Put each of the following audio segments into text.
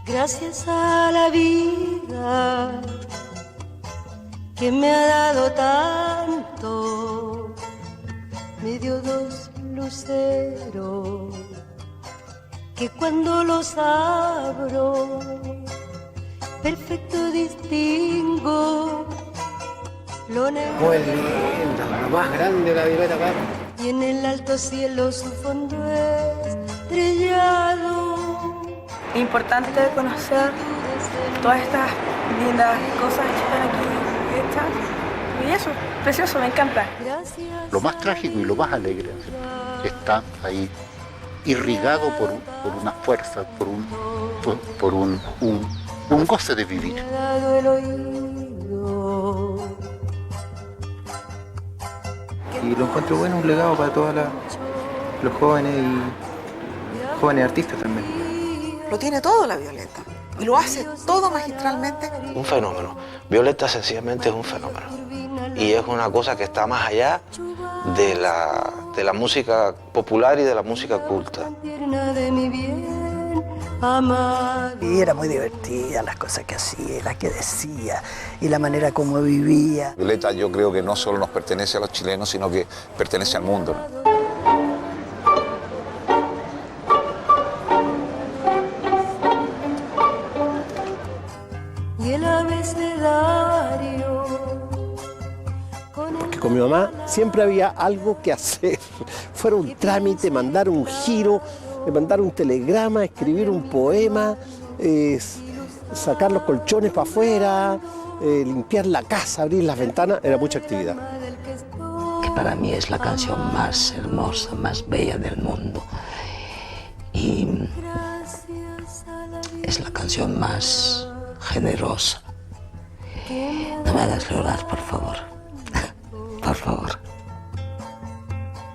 Gracias a la vida que me ha dado tanto, me dio dos luceros que cuando los abro perfecto distingo lo negro. Muy linda, la más grande la Violeta Parra. Y en el alto cielo su fondo estrellado. Importante conocer todas estas lindas cosas que están aquí hechas. Y eso, precioso, me encanta. Lo más trágico y lo más alegre está ahí, irrigado por una fuerza, por un goce de vivir. Y lo encuentro bueno, un legado para todos los jóvenes y jóvenes artistas también. Lo tiene todo la Violeta y lo hace todo magistralmente. Un fenómeno. Violeta sencillamente es un fenómeno. Y es una cosa que está más allá de la música popular y de la música culta. Y era muy divertida las cosas que hacía, las que decía y la manera como vivía. Violeta yo creo que no solo nos pertenece a los chilenos, sino que pertenece al mundo, ¿no? Porque con mi mamá siempre había algo que hacer, fuera un trámite, mandar un giro, mandar un telegrama, escribir un poema, sacar los colchones para afuera, limpiar la casa, abrir las ventanas, era mucha actividad. Que para mí es la canción más hermosa, más bella del mundo. Y es la canción más generosa. No me hagas llorar, por favor. Por favor.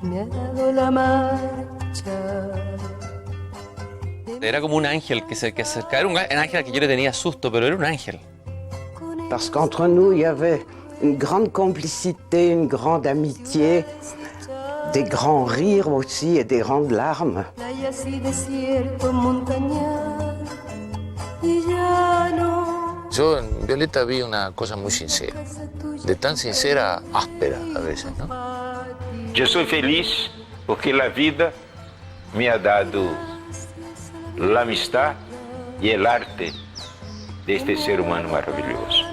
Me ha dado la marcha. Era como un ángel que se acercaba. Era un ángel al que yo le tenía susto, pero era un ángel. Parce qu'entre nous, il y avait une grande complicité, une grande amitié, des grands rires aussi et des grandes larmes. Yo en Violeta vi una cosa muy sincera, de tan sincera, áspera a veces, ¿no? Yo soy feliz porque la vida me ha dado la amistad y el arte de este ser humano maravilloso.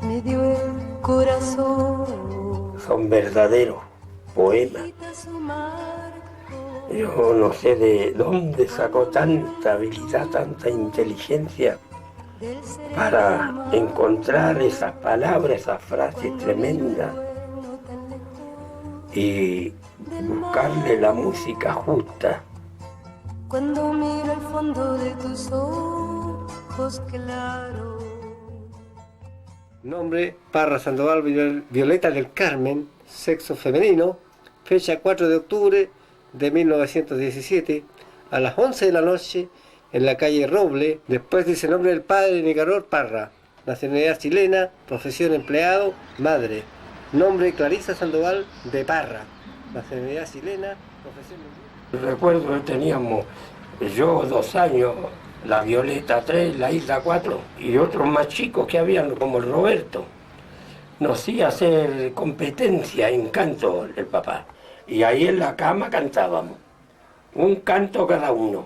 Me dio el corazón. Son verdaderos poemas. Yo no sé de dónde sacó tanta habilidad, tanta inteligencia para encontrar esas palabras, esas frases tremendas y buscarle la música justa. Cuando miro el fondo de tus ojos claros. Nombre: Parra Sandoval Violeta del Carmen, sexo femenino, fecha 4 de octubre de 1917, a las 11 de la noche, en la calle Roble. Después dice nombre del padre: Nicanor Parra, nacionalidad chilena, profesión empleado, madre. Nombre: Clarisa Sandoval de Parra, nacionalidad chilena, profesión empleado. Recuerdo que teníamos, yo 2 años, la Violeta 3, la Isla 4 y otros más chicos que habían, como el Roberto. Nos hacía hacer competencia en canto el papá. Y ahí en la cama cantábamos, un canto cada uno,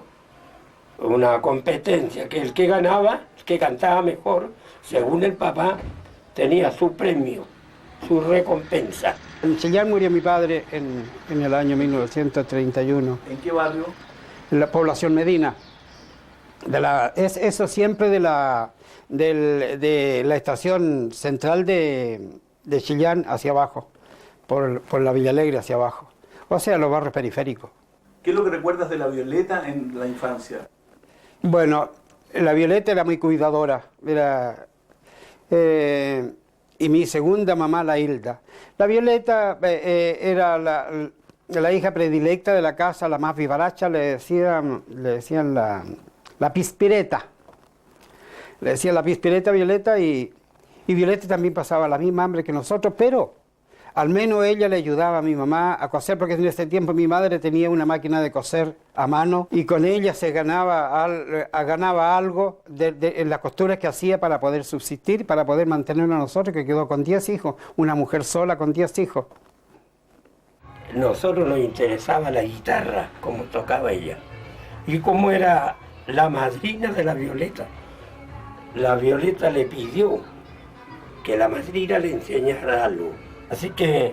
una competencia, que el que ganaba, el que cantaba mejor, según el papá, tenía su premio, su recompensa. En Chillán murió mi padre en el año 1931. ¿En qué barrio? En la población Medina. Eso siempre de la estación central de Chillán hacia abajo. Por la Villa Alegre hacia abajo, o sea, los barrios periféricos. ¿Qué es lo que recuerdas de la Violeta en la infancia? Bueno, la Violeta era muy cuidadora, y mi segunda mamá, la Hilda. La Violeta era la hija predilecta de la casa, la más vivaracha, le decían la pispireta. Le decían la pispireta a Violeta y Violeta también pasaba la misma hambre que nosotros, pero al menos ella le ayudaba a mi mamá a coser, porque en ese tiempo mi madre tenía una máquina de coser a mano y con ella se ganaba algo en las costuras que hacía para poder subsistir, para poder mantenernos a nosotros, que quedó con 10 hijos, una mujer sola con 10 hijos. Nosotros nos interesaba la guitarra, como tocaba ella, y como era la madrina de la Violeta. La Violeta le pidió que la madrina le enseñara algo. Así que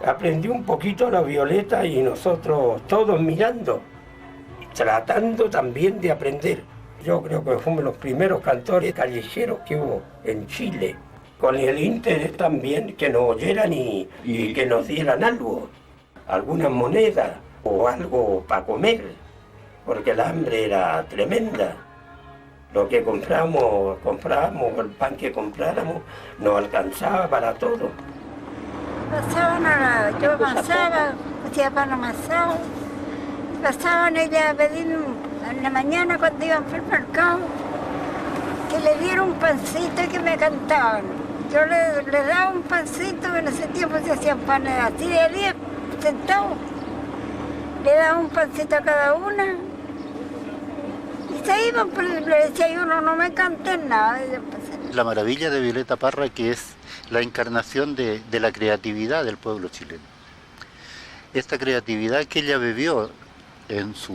aprendí un poquito la Violeta y nosotros todos mirando, tratando también de aprender. Yo creo que fuimos los primeros cantores callejeros que hubo en Chile, con el interés también que nos oyeran y que nos dieran algo, algunas monedas o algo para comer, porque el hambre era tremenda. Lo que comprábamos, el pan que compráramos, nos alcanzaba para todo. Yo avanzaba, hacía pan amasado, pasaban ella a pedir en la mañana cuando iban por el mercado, que le dieran un pancito y que me cantaban. Yo le daba un pancito, en ese tiempo se hacían panes así de 10 centavos. Le daba un pancito a cada una. Y se iban, pues, le decía yo, no me canten nada. La maravilla de Violeta Parra, que es la encarnación de la creatividad del pueblo chileno. Esta creatividad que ella vivió en su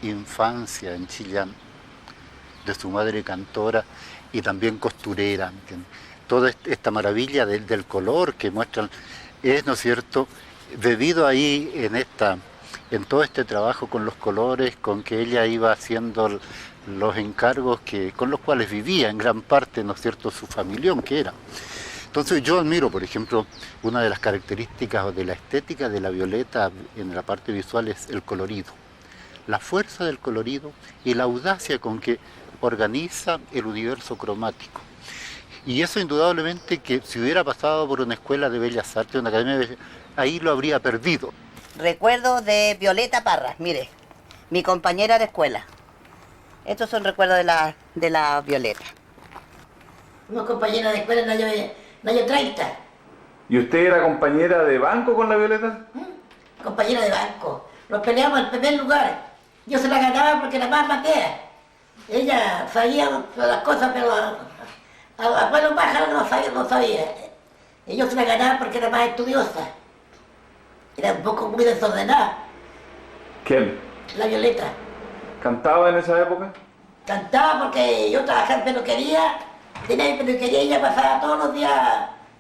infancia en Chillán, de su madre cantora y también costurera, ¿entiendes? Toda esta maravilla del color que muestran es, ¿no es cierto?, bebido ahí en todo este trabajo con los colores, con que ella iba haciendo los encargos con los cuales vivía en gran parte, ¿no es cierto?, su familión que era. Entonces yo admiro, por ejemplo, una de las características de la estética de la Violeta en la parte visual es el colorido. La fuerza del colorido y la audacia con que organiza el universo cromático. Y eso indudablemente que si hubiera pasado por una escuela de Bellas Artes, una academia, ahí lo habría perdido. Recuerdos de Violeta Parra, mire, mi compañera de escuela. Estos son recuerdos de la Violeta. Fuimos compañeras de escuela en el año 30. ¿Y usted era compañera de banco con la Violeta? Compañera de banco. Nos peleamos en primer lugar. Yo se la ganaba porque era más matea. Ella sabía las cosas, pero a vuelo pájaro no sabía. Y yo se la ganaba porque era más estudiosa. Era un poco muy desordenada. ¿Quién? La Violeta. ¿Cantaba en esa época? Cantaba porque yo trabajaba en peluquería, tenía mi peluquería y ella pasaba todos los días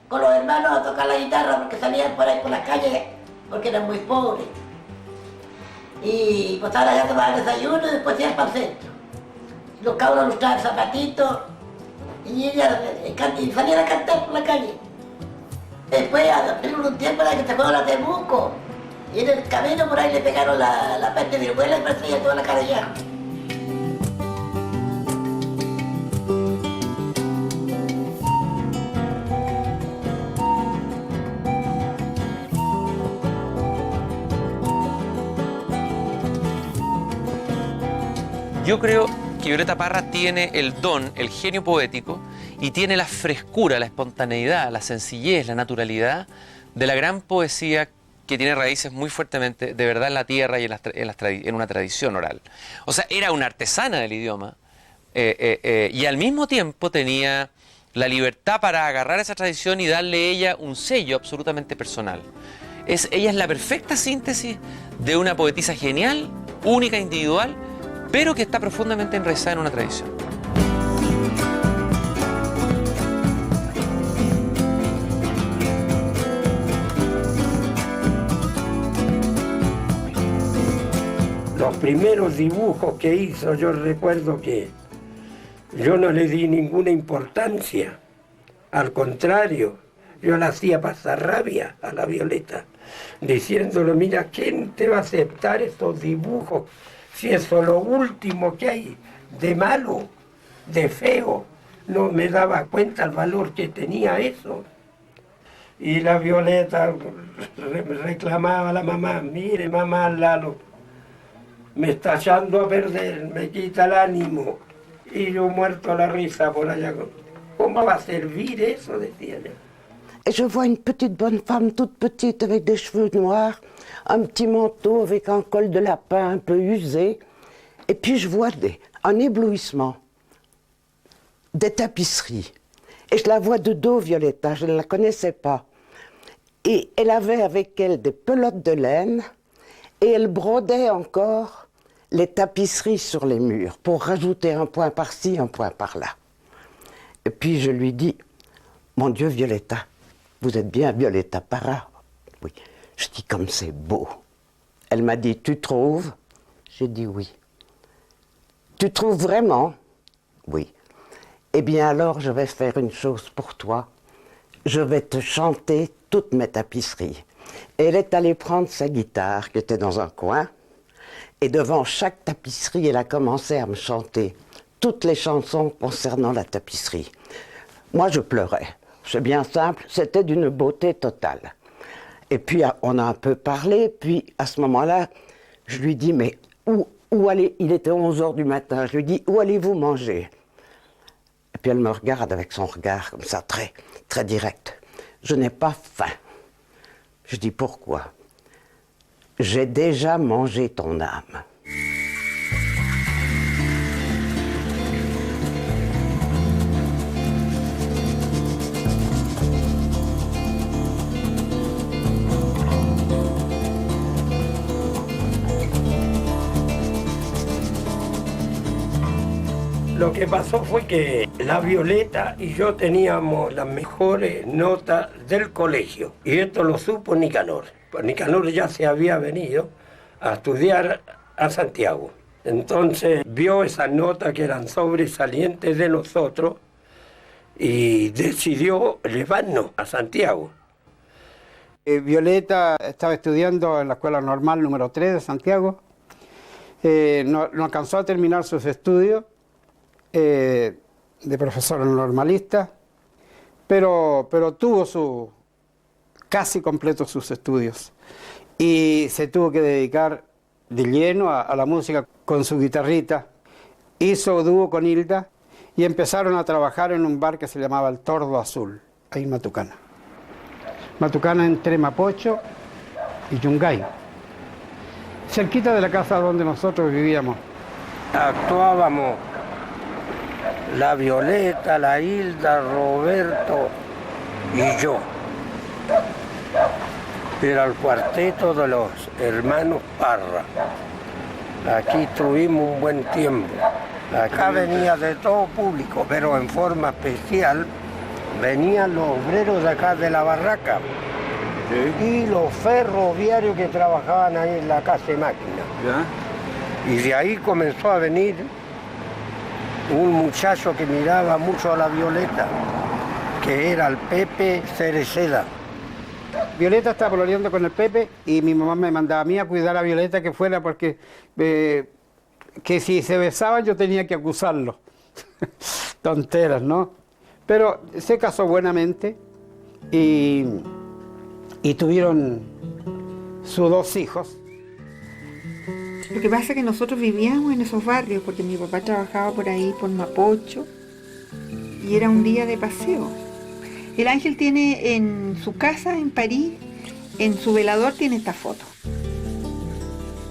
con los hermanos a tocar la guitarra porque salían por ahí por las calles porque eran muy pobres. Y pues ahora ya tomaban desayuno y después iban para el centro. Los cabros lustraban zapatitos y ella salían a cantar por la calle. Después, a un tiempo era que se fue a la Temuco y en el camino por ahí le pegaron la peste de viruela y parecía toda la cara ya. Yo creo que Violeta Parra tiene el don, el genio poético y tiene la frescura, la espontaneidad, la sencillez, la naturalidad de la gran poesía que tiene raíces muy fuertemente, de verdad, en la tierra y en una tradición oral. O sea, era una artesana del idioma y al mismo tiempo tenía la libertad para agarrar esa tradición y darle a ella un sello absolutamente personal. Ella es la perfecta síntesis de una poetisa genial, única, individual, pero que está profundamente enraizada en una tradición. Los primeros dibujos que hizo, yo recuerdo que yo no le di ninguna importancia. Al contrario, yo le hacía pasar rabia a la Violeta, diciéndole, mira, ¿quién te va a aceptar estos dibujos? Si eso es lo último que hay de malo, de feo. No me daba cuenta el valor que tenía eso. Y la Violeta reclamaba a la mamá, mire mamá Lalo, me está echando a perder, me quita el ánimo. Y yo muerto a la risa por allá. ¿Cómo va a servir eso? Decía yo. Et je vois une petite bonne femme, toute petite, avec des cheveux noirs, un petit manteau avec un col de lapin un peu usé. Et puis je vois un éblouissement, des tapisseries. Et je la vois de dos, Violetta, je ne la connaissais pas. Et elle avait avec elle des pelotes de laine, et elle brodait encore les tapisseries sur les murs, pour rajouter un point par-ci, un point par-là. Et puis je lui dis, mon Dieu, Violetta, vous êtes bien Violetta Parra? Oui. Je dis, comme c'est beau. Elle m'a dit, tu trouves? J'ai dit oui. Tu trouves vraiment? Oui. Eh bien alors, je vais faire une chose pour toi. Je vais te chanter toutes mes tapisseries. Et elle est allée prendre sa guitare, qui était dans un coin, et devant chaque tapisserie, elle a commencé à me chanter toutes les chansons concernant la tapisserie. Moi, je pleurais. C'est bien simple, c'était d'une beauté totale. Et puis, on a un peu parlé, puis à ce moment-là, je lui dis, mais où allez... Il était 11h du matin, je lui dis, où allez-vous manger? Et puis elle me regarde avec son regard comme ça, très, très direct. Je n'ai pas faim. Je dis, pourquoi? J'ai déjà mangé ton âme. Lo que pasó fue que la Violeta y yo teníamos las mejores notas del colegio. Y esto lo supo Nicanor. Nicanor ya se había venido a estudiar a Santiago. Entonces vio esas notas que eran sobresalientes de nosotros y decidió llevarnos a Santiago. Violeta estaba estudiando en la Escuela Normal número 3 de Santiago. No alcanzó a terminar sus estudios de profesora normalista, pero tuvo casi completos sus estudios y se tuvo que dedicar de lleno a la música con su guitarrita. Hizo dúo con Hilda y empezaron a trabajar en un bar que se llamaba El Tordo Azul, ahí en Matucana. Matucana entre Mapocho y Yungay, cerquita de la casa donde nosotros vivíamos. Actuábamos la Violeta, la Hilda, Roberto y yo. Era el cuarteto de los hermanos Parra. Aquí estuvimos un buen tiempo. Acá venía de todo público, pero en forma especial venían los obreros de acá de la barraca. ¿Sí? Y los ferroviarios que trabajaban ahí en la casa de máquina. ¿Ya? Y de ahí comenzó a venir un muchacho que miraba mucho a la Violeta, que era el Pepe Cereceda. Violeta estaba pololeando con el Pepe y mi mamá me mandaba a mí a cuidar a Violeta que fuera porque que si se besaban yo tenía que acusarlo. Tonteras, ¿no? Pero se casó buenamente y tuvieron sus 2 hijos. Lo que pasa es que nosotros vivíamos en esos barrios porque mi papá trabajaba por ahí, por Mapocho, y era un día de paseo. El Ángel tiene en su casa en París, en su velador tiene esta foto.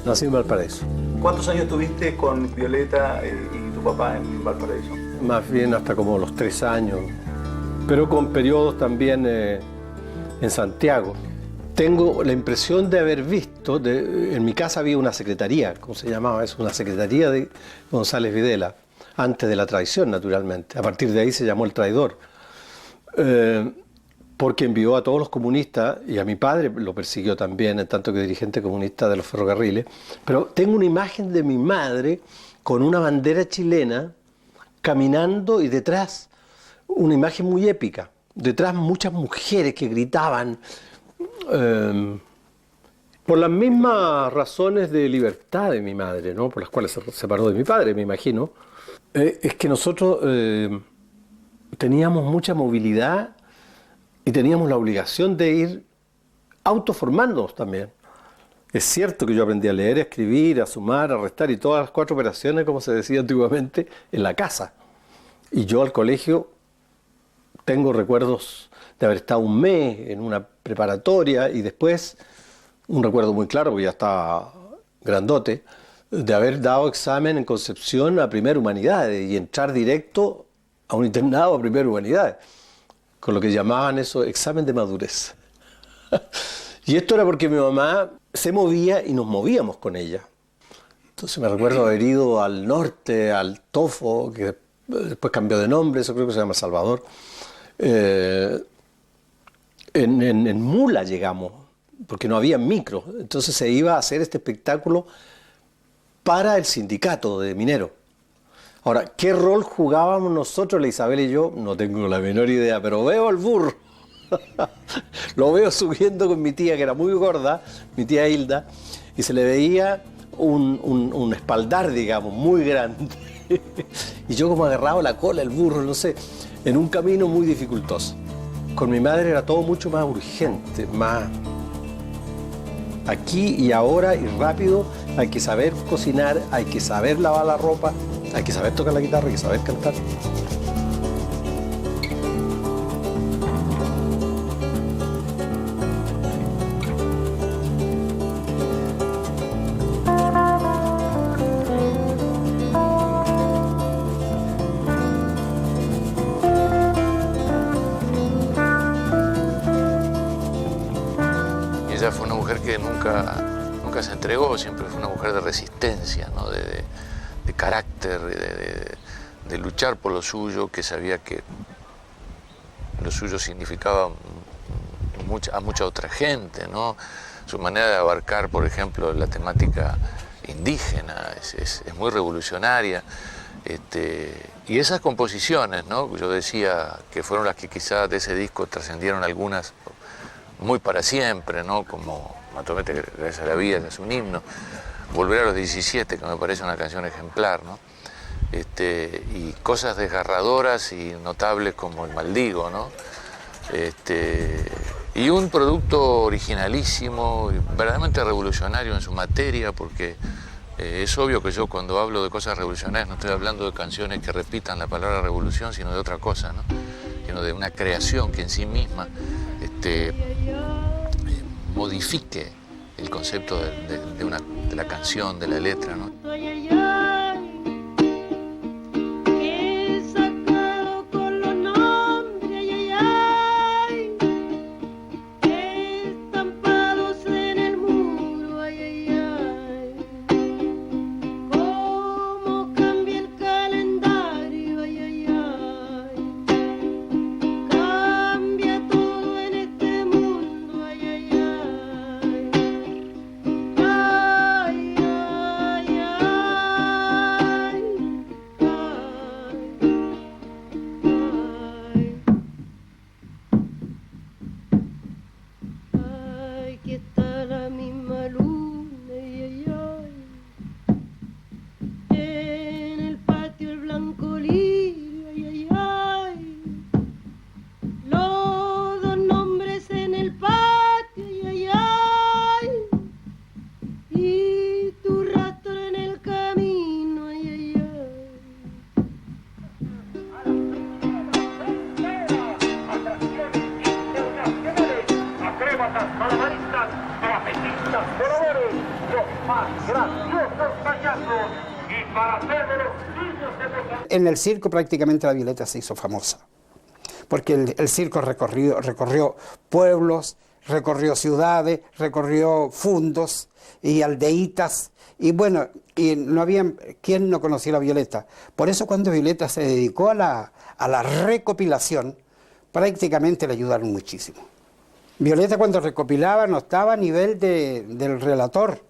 Nací en Valparaíso. ¿Cuántos años tuviste con Violeta y tu papá en Valparaíso? Más bien hasta como los 3 años, pero con periodos también en Santiago. Tengo la impresión de haber visto, en mi casa había una secretaría, ¿cómo se llamaba eso? Una secretaría de González Videla, antes de la traición naturalmente. A partir de ahí se llamó El Traidor, porque envió a todos los comunistas, y a mi padre lo persiguió también, en tanto que dirigente comunista de los ferrocarriles. Pero tengo una imagen de mi madre con una bandera chilena caminando y detrás una imagen muy épica. Detrás muchas mujeres que gritaban, por las mismas razones de libertad de mi madre, ¿no? Por las cuales se separó de mi padre, me imagino. Es que nosotros teníamos mucha movilidad y teníamos la obligación de ir autoformándonos también. Es cierto que yo aprendí a leer, a escribir, a sumar, a restar y todas las 4 operaciones, como se decía antiguamente, en la casa. Y yo al colegio tengo recuerdos de de haber estado un mes en una preparatoria y después, un recuerdo muy claro, porque ya estaba grandote, de haber dado examen en Concepción a Primera Humanidades y entrar directo a un internado a Primera Humanidades, con lo que llamaban eso examen de madurez. Y esto era porque mi mamá se movía y nos movíamos con ella. Entonces me recuerdo haber ido al norte, al Tofo, que después cambió de nombre, eso creo que se llama Salvador. En mula llegamos, porque no había micro. Entonces se iba a hacer este espectáculo para el sindicato de mineros. Ahora, ¿qué rol jugábamos nosotros, la Isabel y yo? No tengo la menor idea, pero veo al burro. Lo veo subiendo con mi tía, que era muy gorda, mi tía Hilda, y se le veía un espaldar, digamos, muy grande. Y yo como agarraba la cola, el burro, no sé, en un camino muy dificultoso. Con mi madre era todo mucho más urgente, más aquí y ahora y rápido. Hay que saber cocinar, hay que saber lavar la ropa, hay que saber tocar la guitarra, hay que saber cantar. Ella fue una mujer que nunca se entregó, siempre fue una mujer de resistencia, ¿no? de carácter, de luchar por lo suyo, que sabía que lo suyo significaba a mucha otra gente, ¿no? Su manera de abarcar, por ejemplo, la temática indígena es muy revolucionaria. Y esas composiciones, ¿no? Yo decía que fueron las que quizás de ese disco trascendieron algunas muy para siempre, ¿no? Como Matomete, gracias a la vida, que es un himno. Volver a los 17, que me parece una canción ejemplar, ¿no? Y cosas desgarradoras y notables como El Maldigo, ¿no? Y un producto originalísimo, verdaderamente revolucionario en su materia, porque es obvio que yo cuando hablo de cosas revolucionarias no estoy hablando de canciones que repitan la palabra revolución, sino de otra cosa, ¿no? Sino de una creación que en sí misma modifique el concepto de la canción, de la letra, ¿no? En el circo prácticamente la Violeta se hizo famosa, porque el circo recorrió pueblos, recorrió ciudades, recorrió fundos y aldeitas, y bueno, y no había quien no conocía a la Violeta. Por eso cuando Violeta se dedicó a la recopilación, prácticamente le ayudaron muchísimo. Violeta cuando recopilaba no estaba a nivel del relator,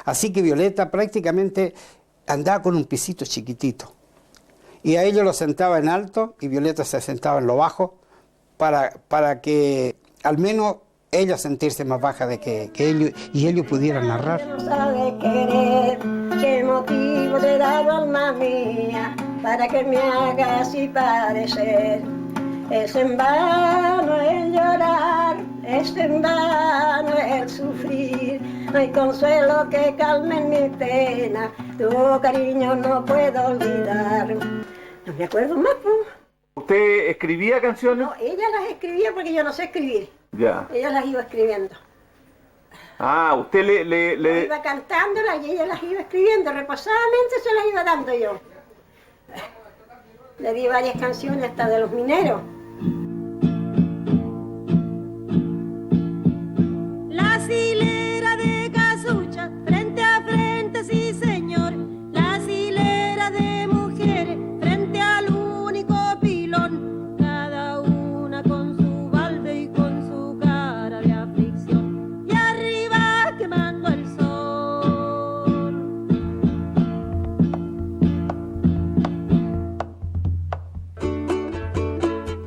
así que Violeta prácticamente andaba con un pisito chiquitito. Y a ellos lo sentaba en alto y Violeta se sentaba en lo bajo para que al menos ella sentirse más baja de que ellos pudieran narrar. No sabe querer, qué motivo te he dado, alma mía, para que me hagas así padecer. Es en vano el llorar, es en vano el sufrir. No hay consuelo que calme mi pena, tu cariño no puedo olvidar. No me acuerdo más, pues. ¿Usted escribía canciones? No, ella las escribía porque yo no sé escribir. Ya. Ella las iba escribiendo. Ah, usted Yo iba cantándolas y ella las iba escribiendo. Reposadamente se las iba dando yo. Le di varias canciones hasta de los mineros. La hilera de casucha, frente a frente, sí señor. Las hileras de mujeres, frente al único pilón. Cada una con su balde y con su cara de aflicción. Y arriba quemando el sol.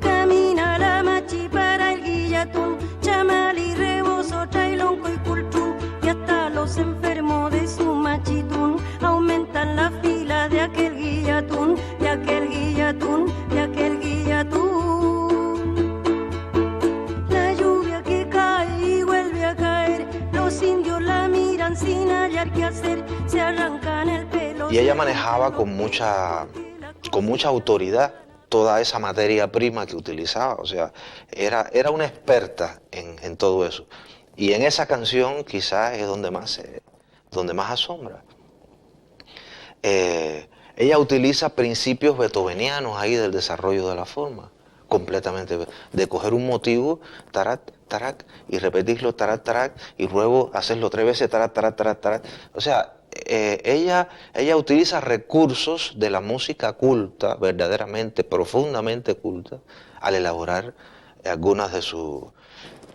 Camina la machi para el guillatún, chamal y rebozo, trailonco y cultún, y hasta los enfermos de su machitún aumentan la fila de aquel guillatún, de aquel guillatún, de aquel guillatún. La lluvia que cae y vuelve a caer, los indios la miran sin hallar qué hacer, se arrancan el pelo. Y ella manejaba con mucha autoridad toda esa materia prima que utilizaba, o sea, era una experta en todo eso. Y en esa canción quizás es donde más asombra. Ella utiliza principios beethovenianos ahí del desarrollo de la forma, completamente, de coger un motivo, tarat, tarak, y repetirlo, tarat, tarak, y luego hacerlo 3 veces, tarat, tarat, tarat, tarat. O sea, ella utiliza recursos de la música culta, verdaderamente, profundamente culta, al elaborar algunas de sus...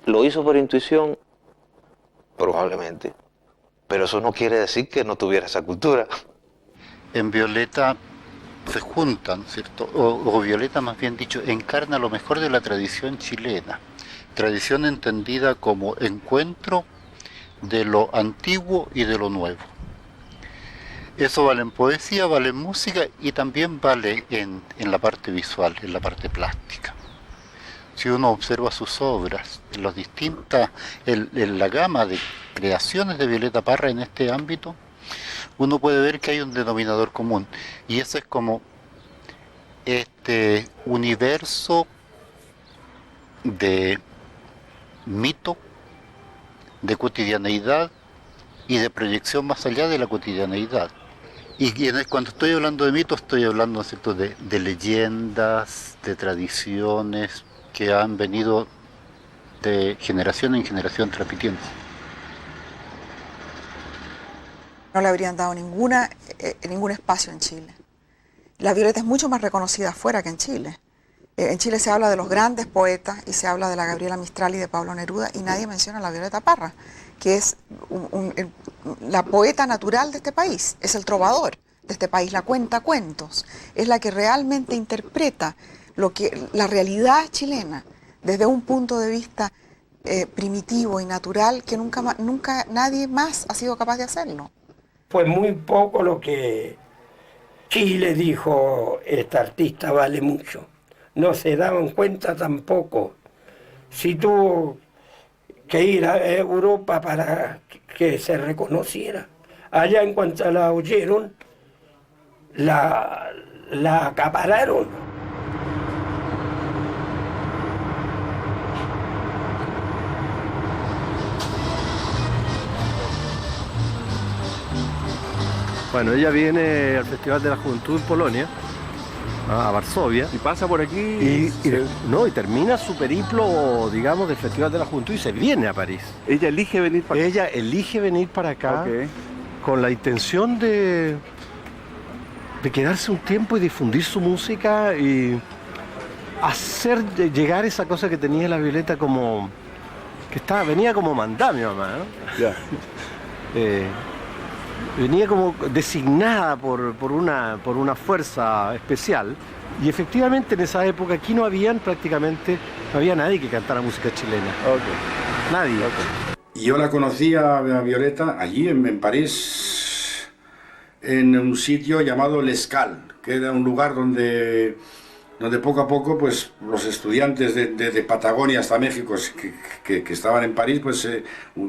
¿Lo hizo por intuición? Probablemente. Pero eso no quiere decir que no tuviera esa cultura. En Violeta se juntan, ¿cierto? O Violeta, más bien dicho, encarna lo mejor de la tradición chilena. Tradición entendida como encuentro de lo antiguo y de lo nuevo. Eso vale en poesía, vale en música y también vale en la parte visual, en la parte plástica. Si uno observa sus obras, en la gama de creaciones de Violeta Parra en este ámbito, uno puede ver que hay un denominador común, y ese es como este universo de mito, de cotidianeidad y de proyección más allá de la cotidianeidad. Y cuando estoy hablando de mitos, estoy hablando, ¿cierto?, de leyendas, de tradiciones que han venido de generación en generación transmitiendo. No le habrían dado ningún espacio en Chile. La Violeta es mucho más reconocida afuera que en Chile. En Chile se habla de los grandes poetas y se habla de la Gabriela Mistral y de Pablo Neruda y nadie menciona a la Violeta Parra, que es la poeta natural de este país, es el trovador de este país, la cuenta cuentos, es la que realmente interpreta la realidad chilena desde un punto de vista primitivo y natural que nunca nadie más ha sido capaz de hacerlo. Fue muy poco lo que Chile dijo, esta artista vale mucho. No se daban cuenta tampoco. Si tuvo que ir a Europa para que se reconociera. Allá en cuanto la oyeron, la acapararon. Bueno, ella viene al Festival de la Juventud en Polonia, a Varsovia. Y pasa por aquí. Y termina su periplo, digamos, del Festival de la Juventud y se viene a París. ¿Ella elige venir para acá? Ella elige venir para acá, okay, con la intención de quedarse un tiempo y difundir su música y hacer llegar esa cosa que tenía la Violeta como... venía como mandada mi mamá, ¿no? Ya. Venía como designada por una fuerza especial y efectivamente en esa época aquí no había nadie que cantara música chilena. Okay. Nadie. Okay. Yo la conocí a Violeta allí en París, en un sitio llamado L'Escale, que era un lugar donde donde poco a poco pues los estudiantes de Patagonia hasta México que estaban en París, pues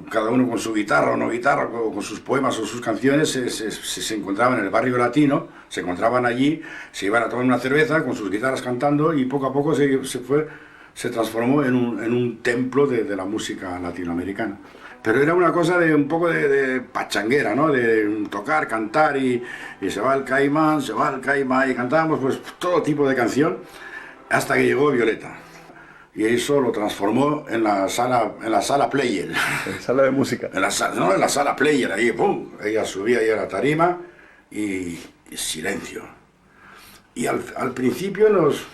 cada uno con su guitarra o no guitarra, o con sus poemas o sus canciones, se encontraban en el barrio latino, se encontraban allí, se iban a tomar una cerveza con sus guitarras cantando, y poco a poco se transformó en un templo de la música latinoamericana. Pero era una cosa de un poco de pachanguera, ¿no? De tocar, cantar y se va el caimán, y cantábamos pues todo tipo de canción hasta que llegó Violeta. Y eso lo transformó en la sala player. En la sala de música. En la sala player, ahí, ¡pum! Ella subía ahí a la tarima y silencio. Y al principio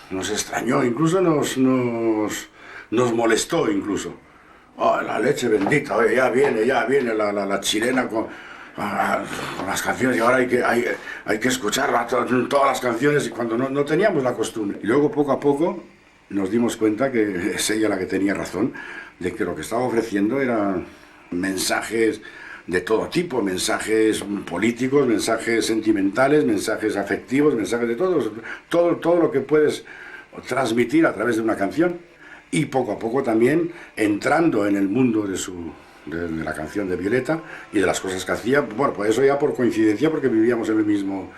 nos extrañó, incluso nos molestó incluso. Oh, la leche bendita, oye, ya viene la chilena con las canciones, y ahora hay que escuchar todas las canciones, y cuando no teníamos la costumbre. Y luego poco a poco nos dimos cuenta que es ella la que tenía razón, de que lo que estaba ofreciendo eran mensajes de todo tipo, mensajes políticos, mensajes sentimentales, mensajes afectivos, mensajes de todo lo que puedes transmitir a través de una canción. Y poco a poco también entrando en el mundo de la canción de Violeta y de las cosas que hacía, bueno, pues eso ya por coincidencia, porque vivíamos en el mismo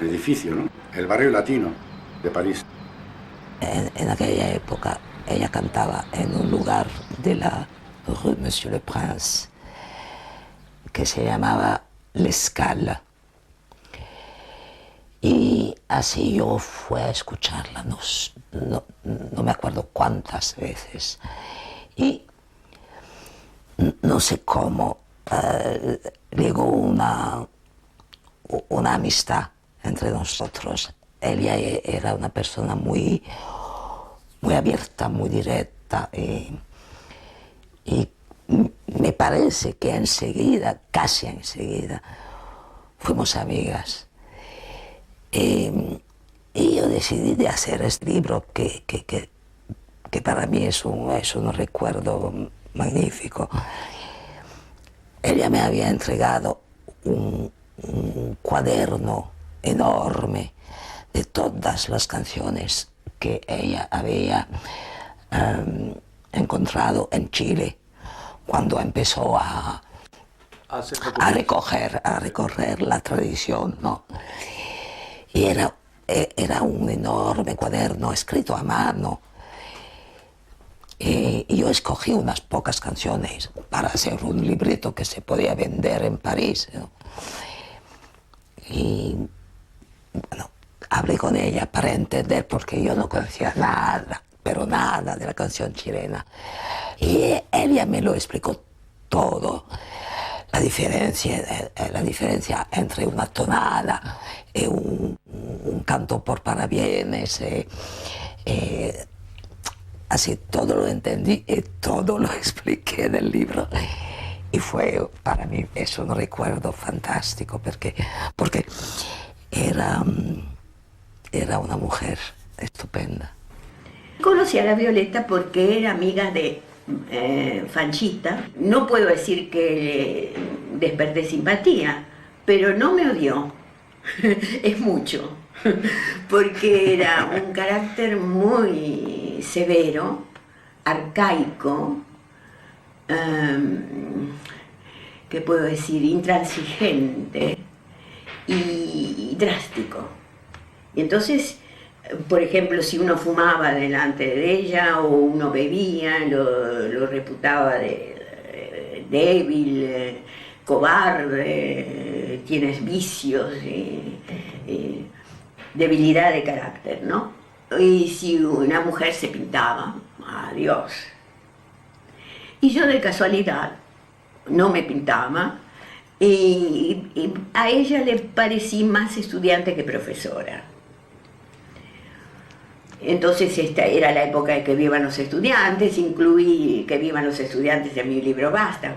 edificio, ¿no? El barrio latino de París. En aquella época ella cantaba en un lugar de la Rue Monsieur le Prince que se llamaba L'Escale. Y así yo fui a escucharla, no me acuerdo cuántas veces. Y no sé cómo llegó una amistad entre nosotros. Ella era una persona muy abierta, muy directa. Y me parece que enseguida, casi enseguida, fuimos amigas. Y yo decidí de hacer este libro que para mí es un recuerdo magnífico. Ella me había entregado un cuaderno enorme de todas las canciones que ella había encontrado en Chile cuando empezó a recorrer la tradición, ¿no? Y era un enorme cuaderno escrito a mano. Y yo escogí unas pocas canciones para hacer un libreto que se podía vender en París, ¿no? Y bueno, hablé con ella para entender, porque yo no conocía nada, pero nada de la canción chilena. Y ella me lo explicó todo. La diferencia entre una tonada y un canto por parabienes, así todo lo entendí y todo lo expliqué en el libro. Y fue, para mí, es un recuerdo fantástico, porque era una mujer estupenda. Conocí a la Violeta porque era amiga de Fanchita. No puedo decir que le desperté simpatía, pero no me odió. Es mucho, porque era un carácter muy severo, arcaico, ¿qué puedo decir? Intransigente y drástico. Y entonces, por ejemplo, si uno fumaba delante de ella o uno bebía, lo reputaba de débil, cobarde, tienes vicios, debilidad de carácter, ¿no? Y si una mujer se pintaba, adiós. Y yo de casualidad no me pintaba, y a ella le parecí más estudiante que profesora. Entonces esta era la época de Que vivan los estudiantes, incluí Que vivan los estudiantes en mi libro Basta.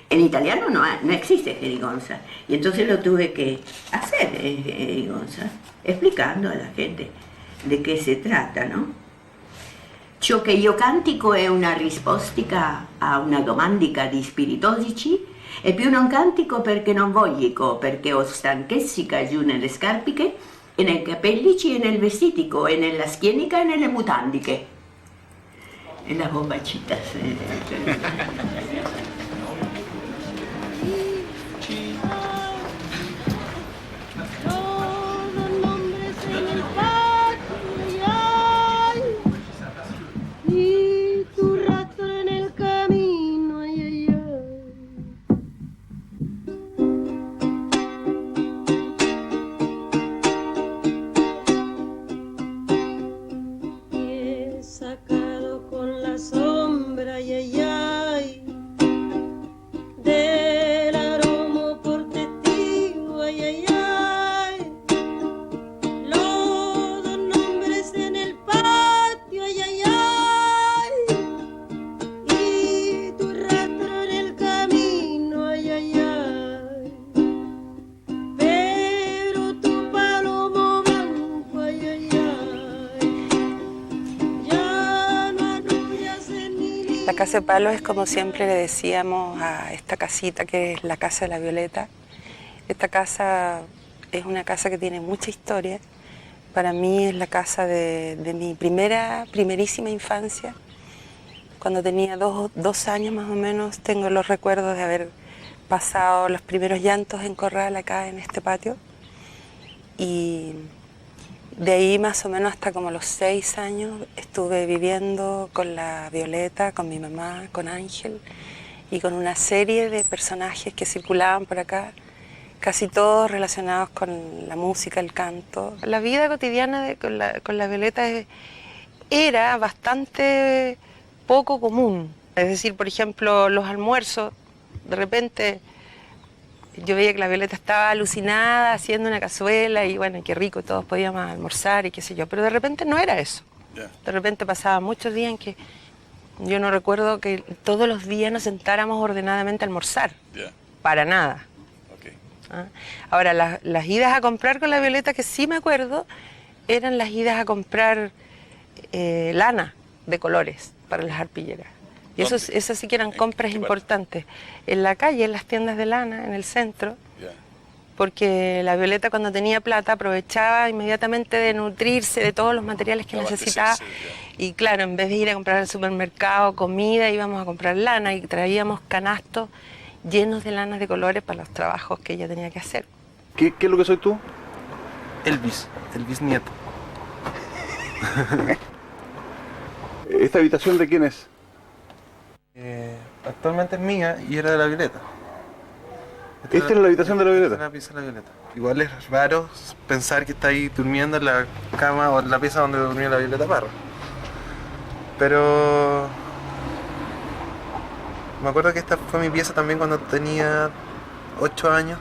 En italiano no existe Jerigonza, y entonces lo tuve que hacer Jerigonza, explicando a la gente de che si tratta, no? Ciò che io cantico è una rispostica a una domandica di spiritosici, e più non cantico perché non voglico, perché ho stanchessica giù nelle scarpiche, en el capellici e nel vestitico, e nella schienica e nelle mutandiche. E las bombachitas. Y tu rastro en el camino, ay, ay, ay. Y he sacado con la sombra, ay, ay, ay, del aroma por testigo, ay, ay, ay. Los dos nombres en el patio, ay, ay, ay. La Casa de Palo es, como siempre le decíamos a esta casita, que es la Casa de la Violeta. Esta casa es una casa que tiene mucha historia. Para mí es la casa de mi primerísima infancia. Cuando tenía dos años más o menos, tengo los recuerdos de haber pasado los primeros llantos en corral acá en este patio. Y de ahí más o menos hasta como los 6 años estuve viviendo con la Violeta, con mi mamá, con Ángel y con una serie de personajes que circulaban por acá, casi todos relacionados con la música, el canto. La vida cotidiana con la Violeta era bastante poco común. Es decir, por ejemplo, los almuerzos, de repente yo veía que la Violeta estaba alucinada haciendo una cazuela y bueno, qué rico, todos podíamos almorzar y qué sé yo, pero de repente no era eso. De repente pasaba muchos días en que yo no recuerdo que todos los días nos sentáramos ordenadamente a almorzar, para nada. ¿Ah? Ahora, las idas a comprar con la Violeta, que sí me acuerdo, eran las idas a comprar lana de colores para las arpilleras. Y esas sí que eran compras importantes. En la calle, en las tiendas de lana, en el centro, porque la Violeta cuando tenía plata aprovechaba inmediatamente de nutrirse de todos los materiales que necesitaba. Y claro, en vez de ir a comprar al supermercado comida, íbamos a comprar lana y traíamos canastos llenos de lanas de colores para los trabajos que ella tenía que hacer. ¿Qué es lo que soy tú? Elvis nieto. ¿Esta habitación de quién es? Actualmente es mía y era de la Violeta. ¿Esta es la habitación de la Violeta? Esta es la pieza de la Violeta. Igual es raro pensar que está ahí durmiendo en la cama o en la pieza donde durmió la Violeta Parra. Pero me acuerdo que esta fue mi pieza también cuando tenía 8 años.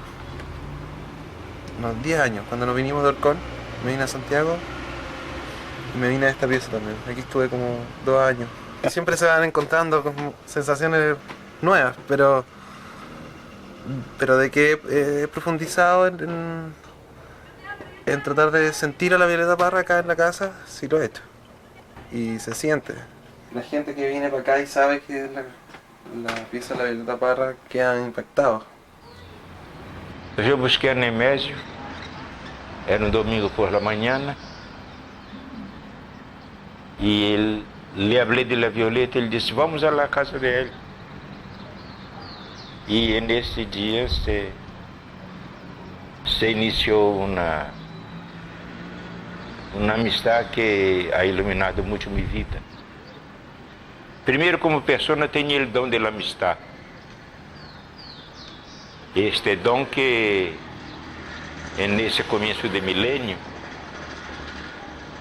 No, 10 años, cuando nos vinimos de Orcón, me vine a Santiago y me vine a esta pieza también. Aquí estuve como 2 años. Y siempre se van encontrando como sensaciones nuevas, pero de que he profundizado en tratar de sentir a la Violeta Parra acá en la casa, sí lo he hecho. Y se siente. La gente que viene para acá y sabe que es la pieza de la Violeta Parra queda impactado. Eu busquei a Nemésio, era domingo por la mañana, e le hablé de la Violeta, ele disse, vamos a la casa de él. Y en ese día se inició una amistad que ha iluminado mucho mi vida. Primero, como persona tenía el don de la amistad. Este don que en ese comienzo de milenio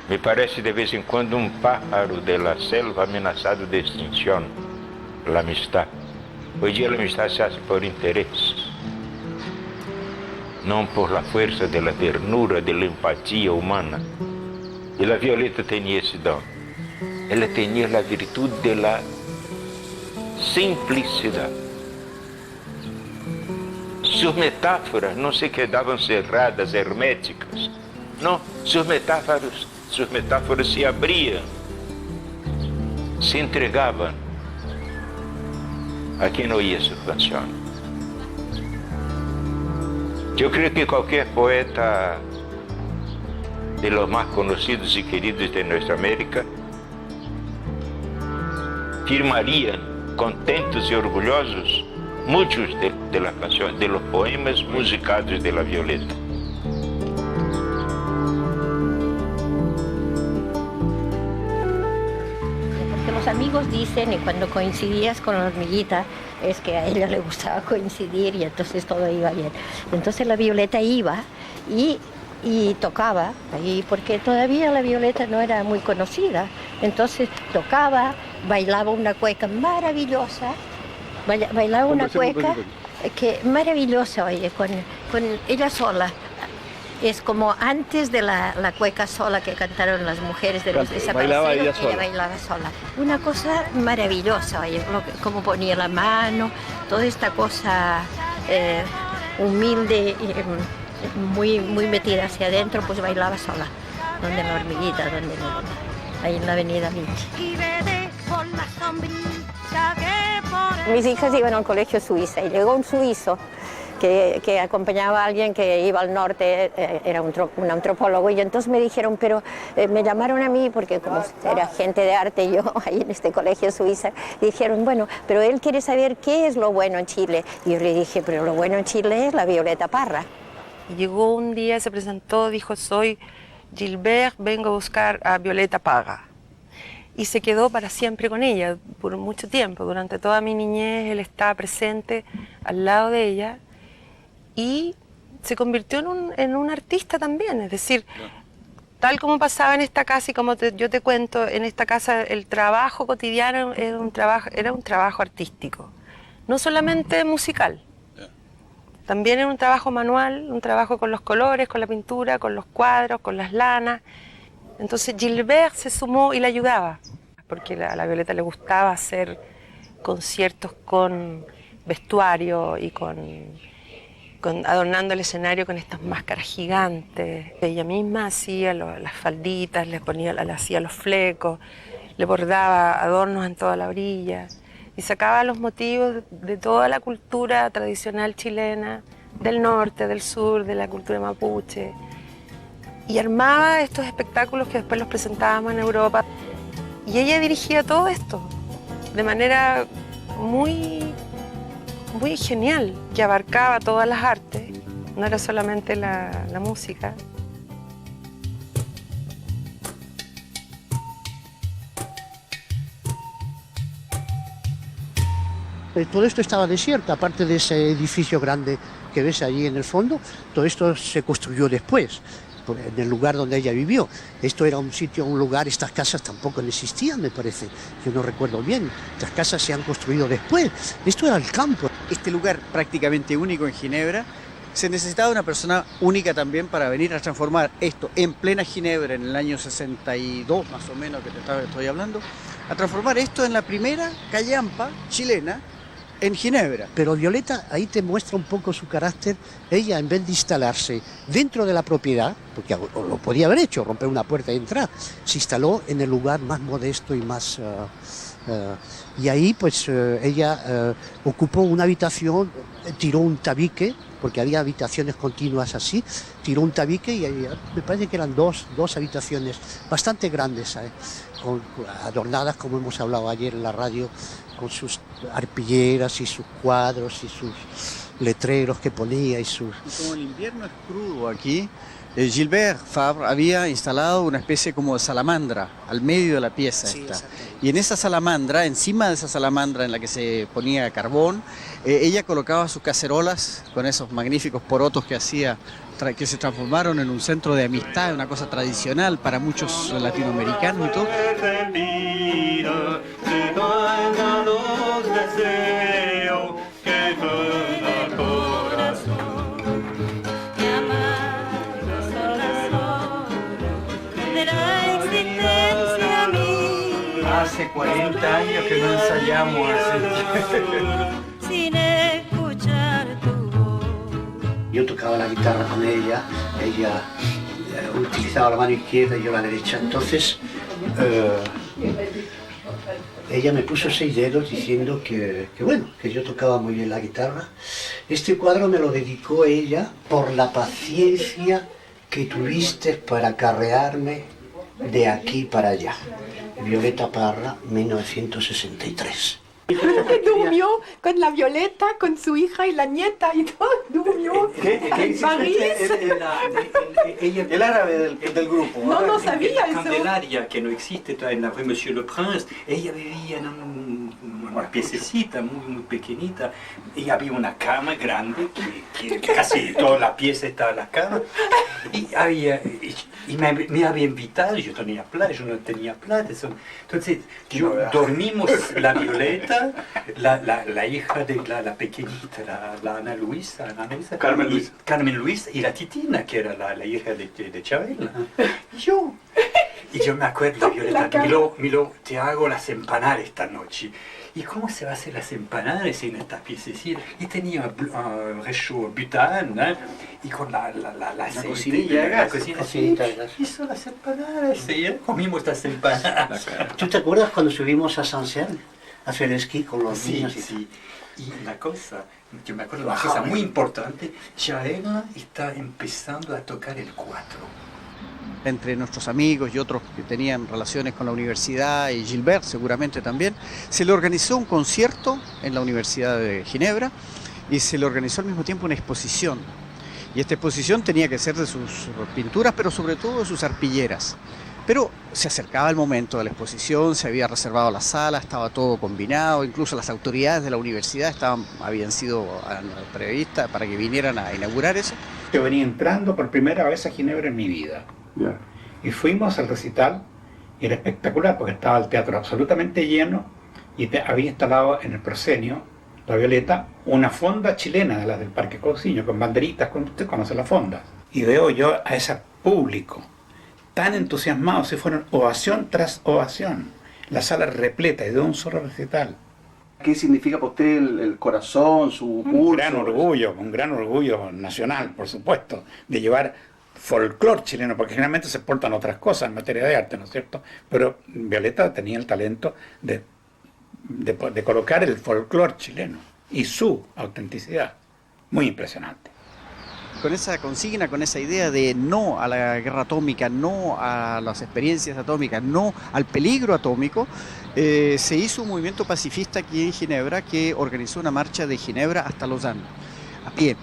me parece de vez en cuando un pájaro de la selva amenazado de extinción, la amistad. Hoy día la amistad se hace por interés, no por la fuerza de la ternura, de la empatía humana. Y la Violeta tenía ese don. Ella tenía la virtud de la simplicidad. Sus metáforas no se quedaban cerradas, herméticas. No, sus metáforas se abrían, se entregaban a quien oía sus canciones. Yo creo que cualquier poeta de los más conocidos y queridos de nuestra América, firmarían contentos y orgullosos muchos de las canciones, de los poemas musicados de la Violeta. Porque los amigos dicen, y cuando coincidías con la hormiguita, es que a ella le gustaba coincidir y entonces todo iba bien. Entonces la Violeta iba y tocaba ahí, porque todavía la Violeta no era muy conocida. Entonces tocaba, bailaba una cueca maravillosa, bailaba una cueca que maravillosa, oye, con ella sola. Es como antes de la cueca sola que cantaron las mujeres de los desaparecidos. Ella bailaba sola. Una cosa maravillosa, oye, como ponía la mano, toda esta cosa humilde, muy metida hacia adentro, pues bailaba sola. Donde la hormiguita, ahí en la avenida Vinci. Mis hijas iban al colegio Suiza y llegó un suizo que acompañaba a alguien que iba al norte, era un antropólogo, y entonces me dijeron, pero me llamaron a mí, porque como era gente de arte yo ahí en este colegio Suiza, dijeron, bueno, pero él quiere saber qué es lo bueno en Chile. Y yo le dije, pero lo bueno en Chile es la Violeta Parra. Y llegó un día, se presentó, dijo, soy Gilbert, vengo a buscar a Violeta Parra. Y se quedó para siempre con ella, por mucho tiempo. Durante toda mi niñez él estaba presente al lado de ella y se convirtió en un artista también. Es decir, tal como pasaba en esta casa y como yo te cuento, en esta casa el trabajo cotidiano era un trabajo artístico, no solamente musical. También era un trabajo manual, un trabajo con los colores, con la pintura, con los cuadros, con las lanas. Entonces Gilbert se sumó y la ayudaba, porque a la Violeta le gustaba hacer conciertos con vestuario y adornando el escenario con estas máscaras gigantes. Ella misma hacía las falditas, le hacía los flecos, le bordaba adornos en toda la orilla y sacaba los motivos de toda la cultura tradicional chilena, del norte, del sur, de la cultura mapuche. Y armaba estos espectáculos que después los presentábamos en Europa. Y ella dirigía todo esto de manera muy genial, que abarcaba todas las artes, no era solamente la música. Todo esto estaba desierto, aparte de ese edificio grande que ves allí en el fondo, todo esto se construyó después, en el lugar donde ella vivió. Esto era un sitio, un lugar, estas casas tampoco existían, me parece, yo no recuerdo bien, las casas se han construido después, esto era el campo. Este lugar prácticamente único en Ginebra, se necesitaba una persona única también para venir a transformar esto en plena Ginebra, en el año 62 más o menos que estoy hablando, a transformar esto en la primera callampa chilena en Ginebra. Pero Violeta ahí te muestra un poco su carácter. Ella, en vez de instalarse dentro de la propiedad, porque lo podía haber hecho, romper una puerta y entrar, se instaló en el lugar más modesto y más... y ahí pues ella ocupó una habitación, tiró un tabique, porque había habitaciones continuas así, tiró un tabique y me parece que eran dos habitaciones bastante grandes, adornadas, como hemos hablado ayer en la radio, con sus arpilleras y sus cuadros y sus letreros que ponía y sus... Y como el invierno es crudo aquí, Gilbert Fabre había instalado una especie como de salamandra al medio de la pieza esta. Y en esa salamandra, encima de esa salamandra en la que se ponía carbón, ella colocaba sus cacerolas con esos magníficos porotos que hacía, que se transformaron en un centro de amistad, una cosa tradicional para muchos latinoamericanos y todo. Hace 40 años que no ensayamos así. Sin escuchar tu voz. Yo tocaba la guitarra con ella utilizaba la mano izquierda y yo la derecha. Entonces, ella me puso 6 dedos diciendo que yo tocaba muy bien la guitarra. Este cuadro me lo dedicó ella por la paciencia que tuviste para acarrearme de aquí para allá. Violeta Parra, 1963. Durmió con la Violeta, con su hija y la nieta y todo, durmió en París. El árabe del grupo. No sabía eso. Candelaria, que no existe en la rue Monsieur le Prince, ella vivía en una piececita muy pequeñita y había una cama grande que casi toda la pieza estaba en la cama y me había invitado, yo tenía plata, yo no tenía plata, entonces dormimos la Violeta, la hija de la pequeñita, la Ana Luisa, Carmen Luisa y la Titina, que era la hija de Chabela. Y yo me acuerdo, Violeta, Milo, te hago las empanadas esta noche. ¿Y cómo se va a hacer las empanadas en esta piececita? Y tenía réchaud butane, ¿eh? Y con la aceite, cocinilla de gas. Hizo las empanadas, ¿sí? Comimos las empanadas. ¿Tú te acuerdas cuando subimos a Saint-Cerny a hacer esquí con los niños? Sí. Y una cosa, yo me acuerdo de una cosa muy importante, Chabela está empezando a tocar el cuatro. Entre nuestros amigos y otros que tenían relaciones con la universidad, y Gilbert seguramente también, se le organizó un concierto en la Universidad de Ginebra y se le organizó al mismo tiempo una exposición. Y esta exposición tenía que ser de sus pinturas, pero sobre todo de sus arpilleras. Pero se acercaba el momento de la exposición, se había reservado la sala, estaba todo combinado, incluso las autoridades de la universidad habían sido previstas para que vinieran a inaugurar eso. Yo venía entrando por primera vez a Ginebra en mi vida. Y fuimos al recital y era espectacular porque estaba el teatro absolutamente lleno y había instalado en el proscenio, la Violeta, una fonda chilena de las del Parque Cousiño con banderitas, usted conoce las fondas. Y veo yo a ese público tan entusiasmado, se fueron ovación tras ovación, la sala repleta y de un solo recital. ¿Qué significa para usted el corazón, su pulso? Un gran orgullo nacional, por supuesto, de llevar folclore chileno, porque generalmente se portan otras cosas en materia de arte, ¿no es cierto? Pero Violeta tenía el talento de colocar el folclore chileno y su autenticidad. Muy impresionante. Con esa consigna, con esa idea de no a la guerra atómica, no a las experiencias atómicas, no al peligro atómico, se hizo un movimiento pacifista aquí en Ginebra que organizó una marcha de Ginebra hasta Lausanne, a pie.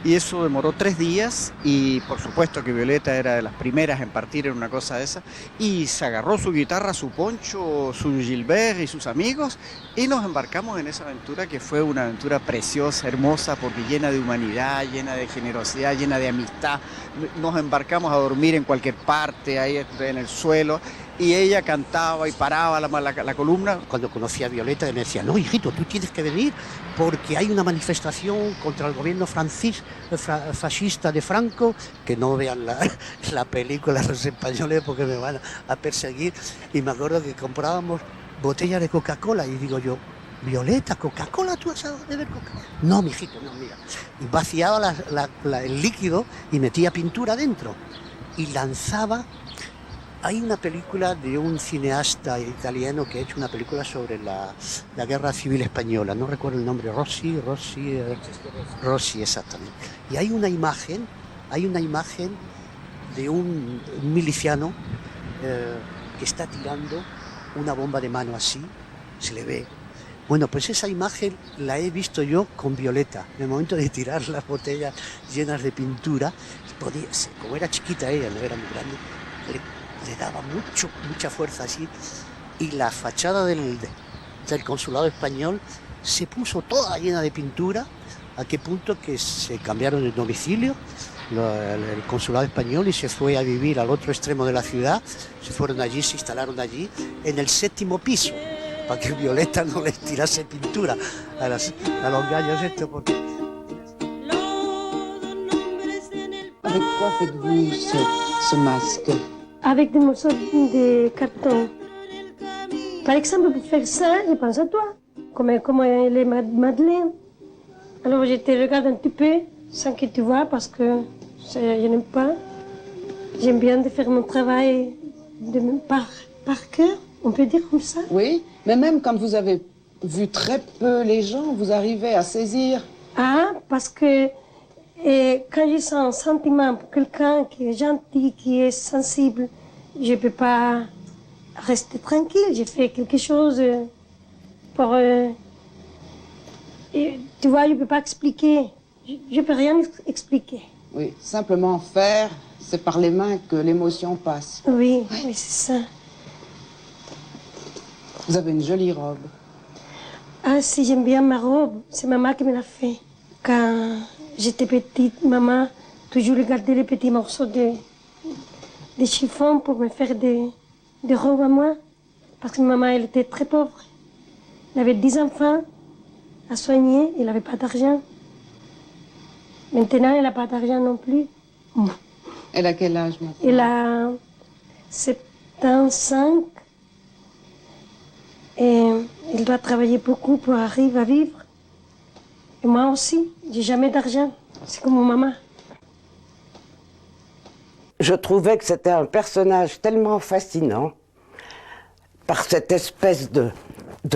Y eso demoró 3 días y por supuesto que Violeta era de las primeras en partir en una cosa de esa y se agarró su guitarra, su poncho, su Gilbert y sus amigos y nos embarcamos en esa aventura que fue una aventura preciosa, hermosa, porque llena de humanidad, llena de generosidad, llena de amistad. Nos embarcamos a dormir en cualquier parte, ahí en el suelo. Y ella cantaba y paraba la columna. Cuando conocí a Violeta me decía, no, hijito, tú tienes que venir porque hay una manifestación contra el gobierno fascista de Franco, que no vean la película los españoles porque me van a perseguir. Y me acuerdo que comprábamos botellas de Coca-Cola y digo yo, Violeta, ¿Coca-Cola? ¿Tú has dado de beber Coca-Cola? No, mijito, no, mira. Y vaciaba el líquido y metía pintura dentro y lanzaba. Hay una película de un cineasta italiano que ha hecho una película sobre la guerra civil española, no recuerdo el nombre, Rossi, exactamente. Y hay una imagen de un miliciano que está tirando una bomba de mano así, se le ve. Bueno, pues esa imagen la he visto yo con Violeta, en el momento de tirar las botellas llenas de pintura, como era chiquita ella, no era muy grande, le daba mucha fuerza así, y la fachada del consulado español se puso toda llena de pintura, a qué punto que se cambiaron de domicilio el consulado español y se fue a vivir al otro extremo de la ciudad, se fueron allí, se instalaron allí, en el 7º piso, para que Violeta no les tirase pintura a los gallos estos, porque... Avec quoi faites-vous ce masque? Avec des morceaux de carton. Par exemple, pour faire ça, je pense à toi, comme les madeleines. Alors je te regarde un petit peu, sans que tu vois, parce que je n'aime pas. J'aime bien de faire mon travail par cœur, on peut dire comme ça. Oui, mais même quand vous avez vu très peu les gens, vous arrivez à saisir. Ah, parce que Et quand je sens un sentiment pour quelqu'un qui est gentil, qui est sensible, je ne peux pas rester tranquille. Je fais quelque chose pour... et, tu vois, je ne peux pas expliquer. Je ne peux rien expliquer. Oui, simplement faire, c'est par les mains que l'émotion passe. Oui, oui, c'est ça. Vous avez une jolie robe. Ah, si, j'aime bien ma robe. C'est maman qui me l'a fait. Quand j'étais petite, maman toujours regardait les petits morceaux de chiffon pour me faire des robes à moi. Parce que maman, elle était très pauvre. Elle avait 10 enfants à soigner, elle n'avait pas d'argent. Maintenant, elle n'a pas d'argent non plus. Elle a quel âge maintenant? Elle a 75. Et elle doit travailler beaucoup pour arriver à vivre. Et moi aussi, j'ai jamais d'argent. C'est comme mon maman. Je trouvais que c'était un personnage tellement fascinant, par cette espèce de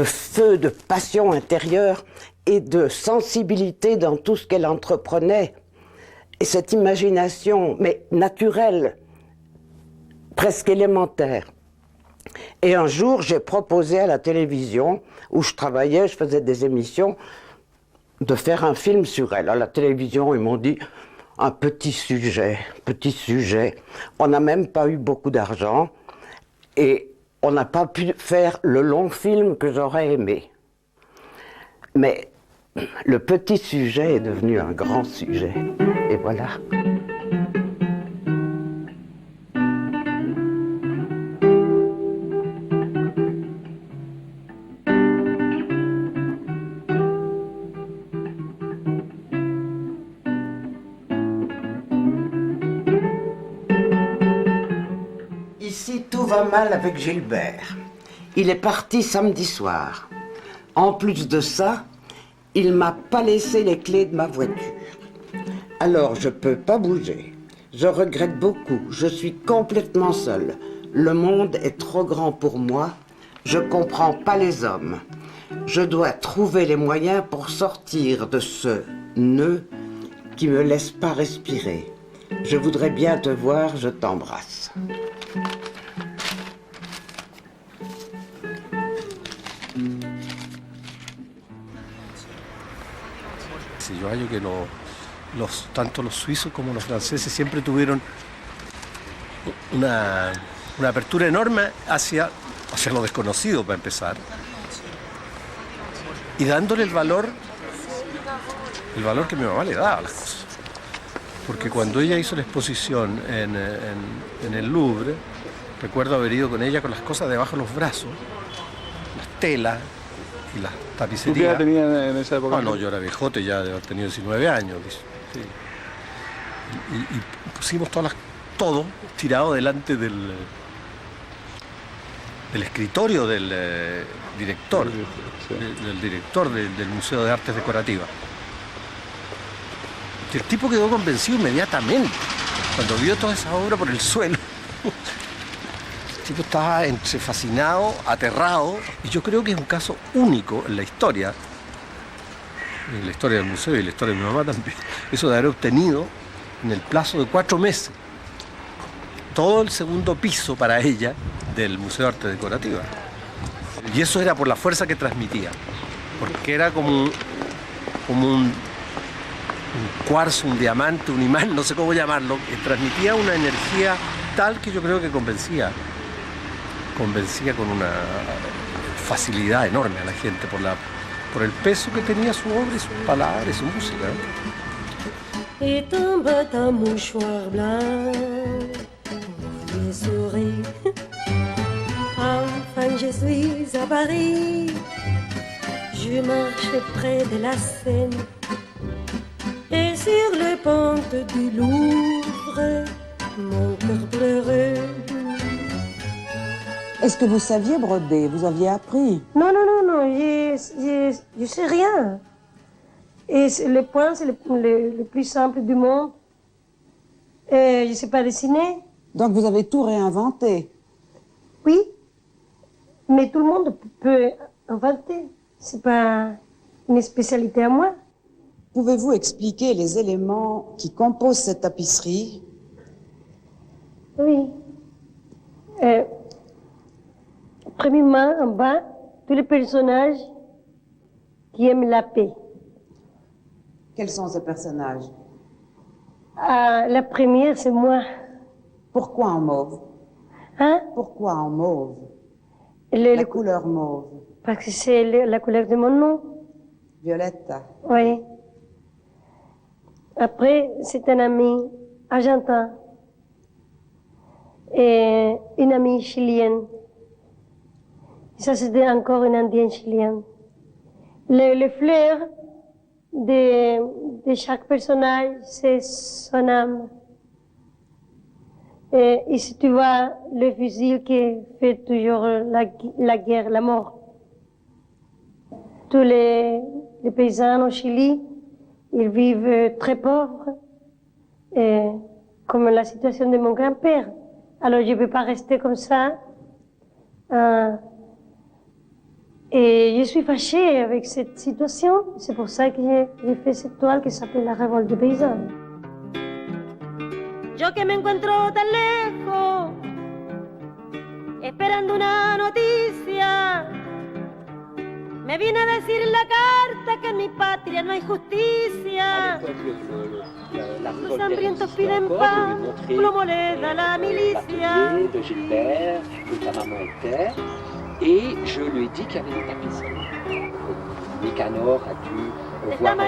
feu, de passion intérieure et de sensibilité dans tout ce qu'elle entreprenait. Et cette imagination, mais naturelle, presque élémentaire. Et un jour, j'ai proposé à la télévision, où je travaillais, je faisais des émissions, de faire un film sur elle. À la télévision, ils m'ont dit, un petit sujet. On n'a même pas eu beaucoup d'argent, et on n'a pas pu faire le long film que j'aurais aimé. Mais le petit sujet est devenu un grand sujet, et voilà. Ici, tout va mal avec Gilbert. Il est parti samedi soir. En plus de ça, il m'a pas laissé les clés de ma voiture. Alors, je peux pas bouger. Je regrette beaucoup. Je suis complètement seule. Le monde est trop grand pour moi. Je comprends pas les hommes. Je dois trouver les moyens pour sortir de ce nœud qui me laisse pas respirer. Je voudrais bien te voir, je t'embrasse. Yo hallo que tanto los suizos como los franceses siempre tuvieron una apertura enorme hacia lo desconocido, para empezar, y dándole el valor que mi mamá le daba a las cosas. Porque cuando ella hizo la exposición en el Louvre, recuerdo haber ido con ella con las cosas debajo de los brazos, las telas y las tapicerías. ¿Tú qué edad tenías en esa época? No, yo era viejote, ya de haber tenido 19 años. Sí. Y pusimos todo tirado delante del escritorio del director, del director del Museo de Artes Decorativas. Y el tipo quedó convencido inmediatamente cuando vio toda esa obra por el suelo. El tipo estaba entre fascinado, aterrado, y yo creo que es un caso único en la historia del museo y en la historia de mi mamá también, eso de haber obtenido en el plazo de 4 meses todo el segundo piso para ella del Museo de Arte Decorativa. Y eso era por la fuerza que transmitía, porque era como un cuarzo, un diamante, un imán, no sé cómo llamarlo, que transmitía una energía tal que yo creo que convencía con una facilidad enorme a la gente por el peso que tenía su obra y sus palabras y su música. Et tombe un mouchoir blanc, je souris. Enfin, je suis à Paris. Je marche près de la Seine. Et sur le pont du Louvre, mon cœur pleureux. Est-ce que vous saviez broder? Vous aviez appris? Non, je sais rien. Et le point, c'est le plus simple du monde. Et je ne sais pas dessiner. Donc vous avez tout réinventé? Oui, mais tout le monde peut inventer. C'est pas une spécialité à moi. Pouvez-vous expliquer les éléments qui composent cette tapisserie? Oui. Premièrement, en bas, tous les personnages qui aiment la paix. Quels sont ces personnages? La première, c'est moi. Pourquoi en mauve? Hein? Pourquoi en mauve? La couleur mauve. Parce que c'est la couleur de mon nom. Violetta. Oui. Après, c'est un ami argentin et une amie chilienne. Et ça, c'était encore une indienne chilienne. Les fleurs de chaque personnage, c'est son âme. Et si tu vois le fusil qui fait toujours la guerre, la mort. Tous les paysans au Chili, ils vivent très pauvres, comme la situation de mon grand-père. Alors je ne peux pas rester comme ça. Et je suis fâchée avec cette situation. C'est pour ça que j'ai fait cette toile qui s'appelle La Révolte des paysans. Yo que me encuentro tan lejos, esperando una noticia, me vine a decir en la carta que en mi patria no hay justicia. Los hambrientos piden pan, plomo le da la milicia. De Gilbert, où ta maman était, et je lui ai dit qu'il y avait des tapisseries. Nicanor a dû voir la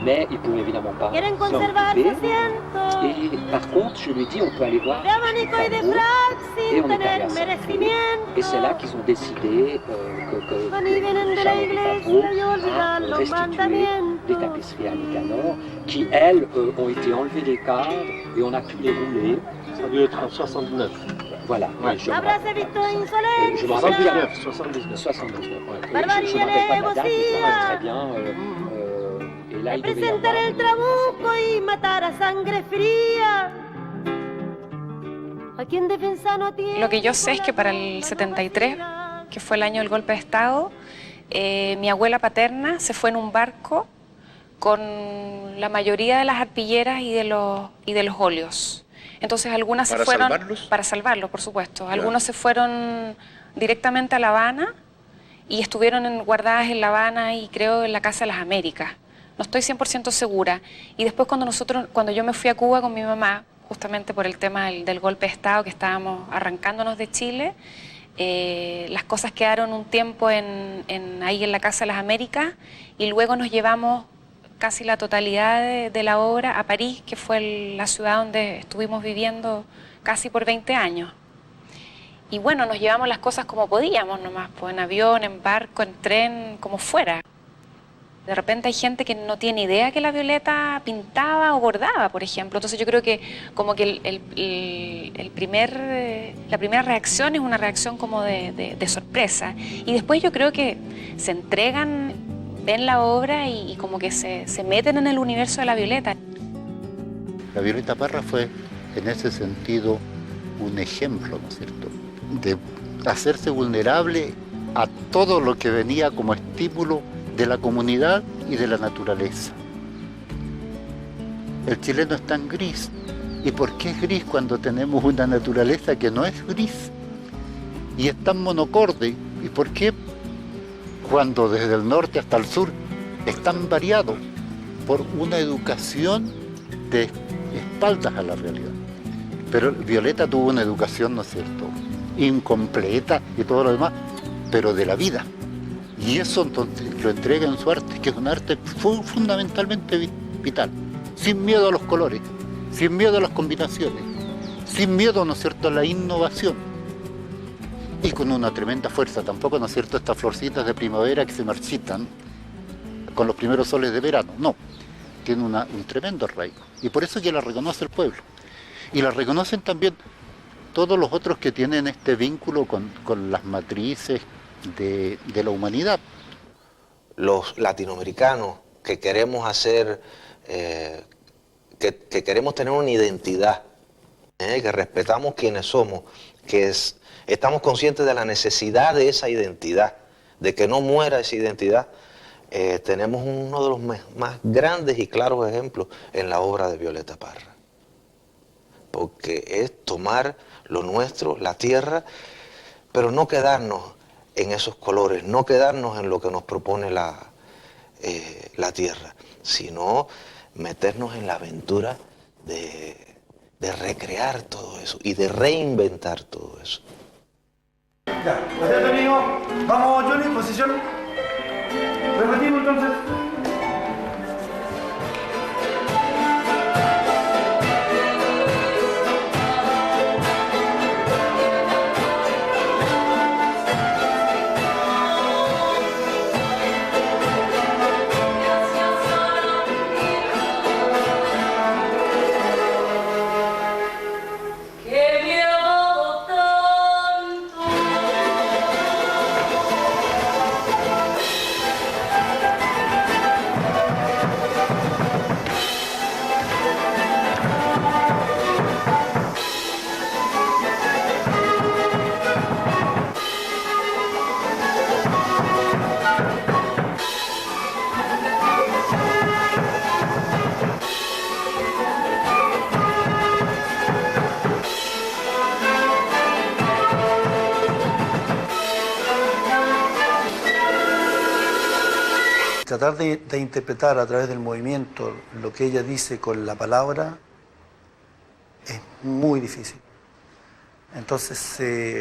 mais il ne pouvait évidemment pas s'en occuper. Et par contre, je lui ai dit, on peut aller voir et on est allé à Saint-Cloud. Et c'est là qu'ils ont décidé que Charles a restitué des tapisseries à Nicanor, qui, elles, ont été enlevées des cadres et on a pu les rouler. Ça a dû être en 69. Voilà, ouais. Je me rappelle bien. 79. 79, ouais. Je ne me rappelle pas de la date, mais je me rappelle très bien. Et là, il devait y avoir... el trabuco y matar a sangre fría. Aquí en defensa no tiene... Lo que yo sé es que para el 73, que fue el año del golpe de Estado, mi abuela paterna se fue en un barco con la mayoría de las arpilleras y de los óleos. Entonces algunas se fueron... Para salvarlos, por supuesto. Claro. Algunos se fueron directamente a La Habana y estuvieron guardadas en La Habana y creo en la Casa de las Américas. No estoy 100% segura. Y después cuando yo me fui a Cuba con mi mamá, justamente por el tema del golpe de Estado, que estábamos arrancándonos de Chile, las cosas quedaron un tiempo ahí en la Casa de las Américas y luego nos llevamos casi la totalidad de la obra a París, que fue la ciudad donde estuvimos viviendo casi por 20 años. Y bueno, nos llevamos las cosas como podíamos nomás, pues en avión, en barco, en tren, como fuera. De repente hay gente que no tiene idea que la Violeta pintaba o bordaba, por ejemplo. Entonces yo creo que como que la primera reacción es una reacción como de sorpresa. Y después yo creo que se entregan, ven la obra y como que se meten en el universo de la Violeta. La Violeta Parra fue en ese sentido un ejemplo, ¿no es cierto?, de hacerse vulnerable a todo lo que venía como estímulo de la comunidad y de la naturaleza. El chileno es tan gris. ¿Y por qué es gris cuando tenemos una naturaleza que no es gris? Y es tan monocorde. ¿Y por qué cuando desde el norte hasta el sur es tan variado? Por una educación de espaldas a la realidad. Pero Violeta tuvo una educación, ¿no es cierto?, incompleta y todo lo demás, pero de la vida. Y eso entonces lo entrega en su arte, que es un arte fundamentalmente vital, sin miedo a los colores, sin miedo a las combinaciones, sin miedo, ¿no es cierto?, a la innovación. Y con una tremenda fuerza, tampoco, ¿no es cierto?, estas florcitas de primavera que se marchitan con los primeros soles de verano, no, tiene un tremendo arraigo. Y por eso ya la reconoce el pueblo. Y la reconocen también todos los otros que tienen este vínculo con las matrices de la humanidad. Los latinoamericanos que queremos hacer, que queremos tener una identidad, que respetamos quienes somos, estamos conscientes de la necesidad de esa identidad, de que no muera esa identidad, tenemos uno de los más grandes y claros ejemplos en la obra de Violeta Parra. Porque es tomar lo nuestro, la tierra, pero no quedarnos en esos colores, no quedarnos en lo que nos propone la tierra, sino meternos en la aventura de recrear todo eso y de reinventar todo eso. Ya, atento amigo, vamos Johnny, posición. Repetimos entonces. Tratar de interpretar a través del movimiento lo que ella dice con la palabra es muy difícil. Entonces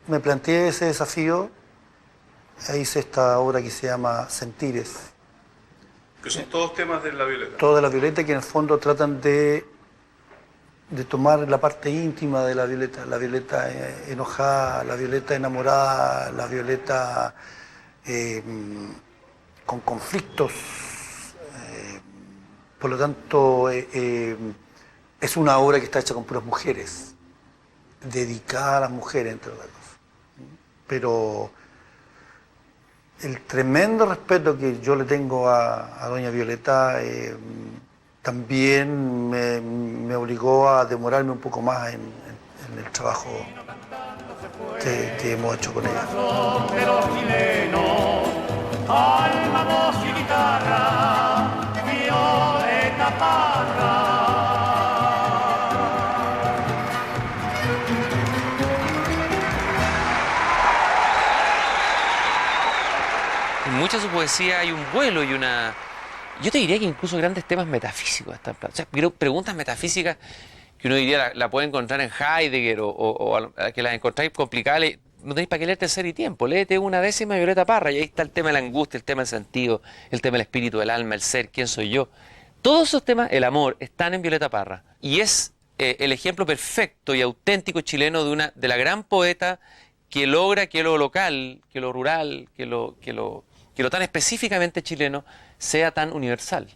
me planteé ese desafío e hice esta obra que se llama Sentires. Que son todos temas de la Violeta. Todos de la Violeta, que en el fondo tratan de tomar la parte íntima de la Violeta enojada, la Violeta enamorada, la Violeta con conflictos, por lo tanto es una obra que está hecha con puras mujeres, dedicada a las mujeres entre otras cosas. Pero el tremendo respeto que yo le tengo a doña Violeta también me obligó a demorarme un poco más en el trabajo que hemos hecho con ella. Alma, voz y guitarra, Violeta Parra. En mucha de su poesía hay un vuelo y una... Yo te diría que incluso grandes temas metafísicos. O sea, preguntas metafísicas que uno diría la puede encontrar en Heidegger o que las encontráis complicadas. No tenéis para qué leerte Ser y Tiempo, léete una décima de Violeta Parra y ahí está el tema de la angustia, el tema del sentido, el tema del espíritu, el alma, el ser, quién soy yo. Todos esos temas, el amor, están en Violeta Parra y es el ejemplo perfecto y auténtico chileno de la gran poeta que logra que lo local, que lo rural, que lo tan específicamente chileno sea tan universal.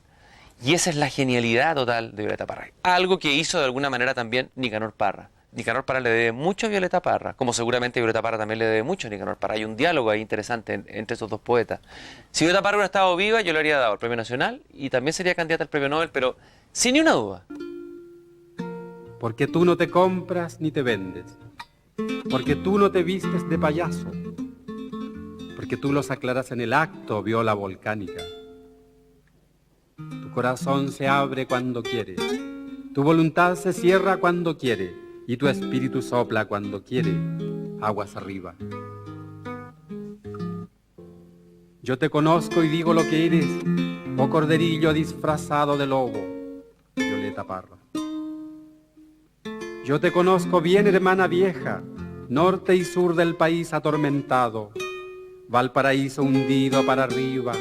Y esa es la genialidad total de Violeta Parra. Algo que hizo de alguna manera también Nicanor Parra. Nicanor Parra le debe mucho a Violeta Parra, como seguramente Violeta Parra también le debe mucho a Nicanor Parra. Hay un diálogo ahí interesante entre esos dos poetas. Si Violeta Parra hubiera estado viva, yo le habría dado el Premio Nacional y también sería candidata al Premio Nobel, pero sin ni una duda. Porque tú no te compras ni te vendes, porque tú no te vistes de payaso, porque tú los aclaras en el acto, viola volcánica. Tu corazón se abre cuando quiere, tu voluntad se cierra cuando quiere, y tu espíritu sopla cuando quiere, aguas arriba. Yo te conozco y digo lo que eres, oh corderillo disfrazado de lobo, Violeta Parra. Yo te conozco bien, hermana vieja, norte y sur del país atormentado, Valparaíso hundido para arriba,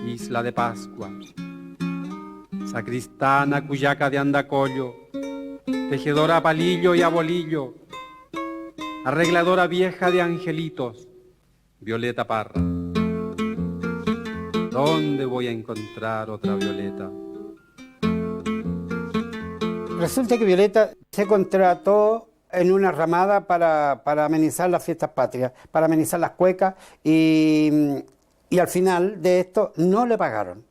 isla de Pascua. Sacristana, cuyaca de Andacollo, tejedora a palillo y a bolillo, arregladora vieja de angelitos, Violeta Parra. ¿Dónde voy a encontrar otra Violeta? Resulta que Violeta se contrató en una ramada para amenizar las fiestas patrias, para amenizar las cuecas y al final de esto no le pagaron.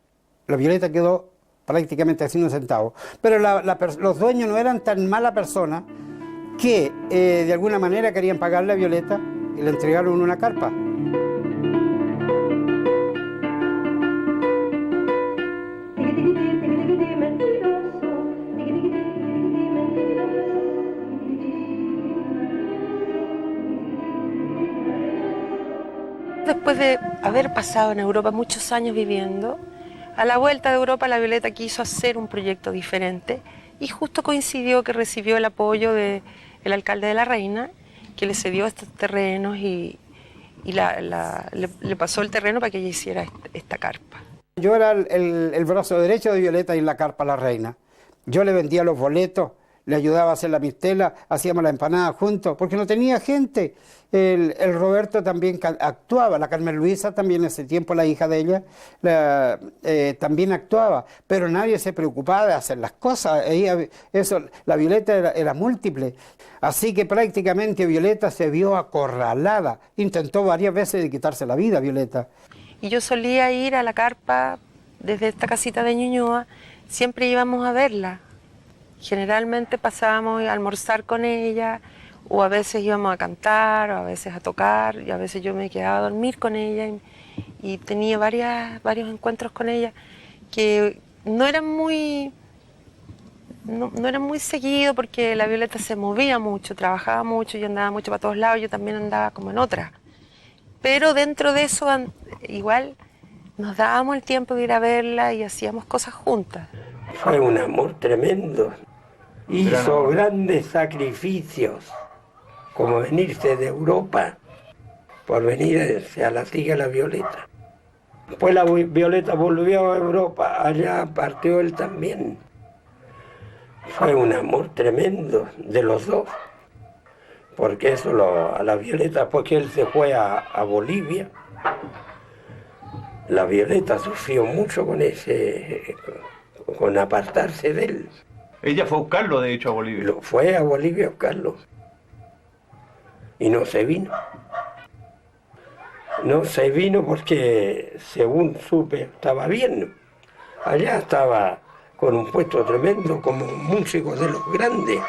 La Violeta quedó prácticamente sin un centavo. Pero los dueños no eran tan mala persona que de alguna manera querían pagarle a Violeta y le entregaron una carpa. después de haber pasado en Europa muchos años viviendo, a la vuelta de Europa la Violeta quiso hacer un proyecto diferente y justo coincidió que recibió el apoyo del alcalde de La Reina, que le cedió estos terrenos y le pasó el terreno para que ella hiciera esta carpa. Yo era el brazo derecho de Violeta y la carpa La Reina. Yo le vendía los boletos, le ayudaba a hacer la mistela, hacíamos la empanada juntos, porque no tenía gente. El Roberto también actuaba, la Carmen Luisa también en ese tiempo, la hija de ella, también actuaba, pero nadie se preocupaba de hacer las cosas. La Violeta era múltiple, así que prácticamente Violeta se vio acorralada, intentó varias veces de quitarse la vida Violeta. Y yo solía ir a la carpa desde esta casita de Ñuñoa, siempre íbamos a verla. Generalmente pasábamos a almorzar con ella, o a veces íbamos a cantar, o a veces a tocar, y a veces yo me quedaba a dormir con ella, y tenía varios encuentros con ella que no eran muy seguidos, porque la Violeta se movía mucho, trabajaba mucho, yo andaba mucho para todos lados, yo también andaba como en otra. Pero dentro de eso igual nos dábamos el tiempo de ir a verla y hacíamos cosas juntas. Fue un amor tremendo. Hizo grandes sacrificios, como venirse de Europa por venirse a la Siga La Violeta. Después la Violeta volvió a Europa, allá partió él también. Fue un amor tremendo de los dos, porque eso a la Violeta, porque él se fue a Bolivia, la Violeta sufrió mucho con apartarse de él. Ella fue a buscarlo, de hecho, a Bolivia. Fue a Bolivia a buscarlo. Y no se vino. No se vino porque, según supe, estaba bien. Allá estaba con un puesto tremendo como músico de los grandes.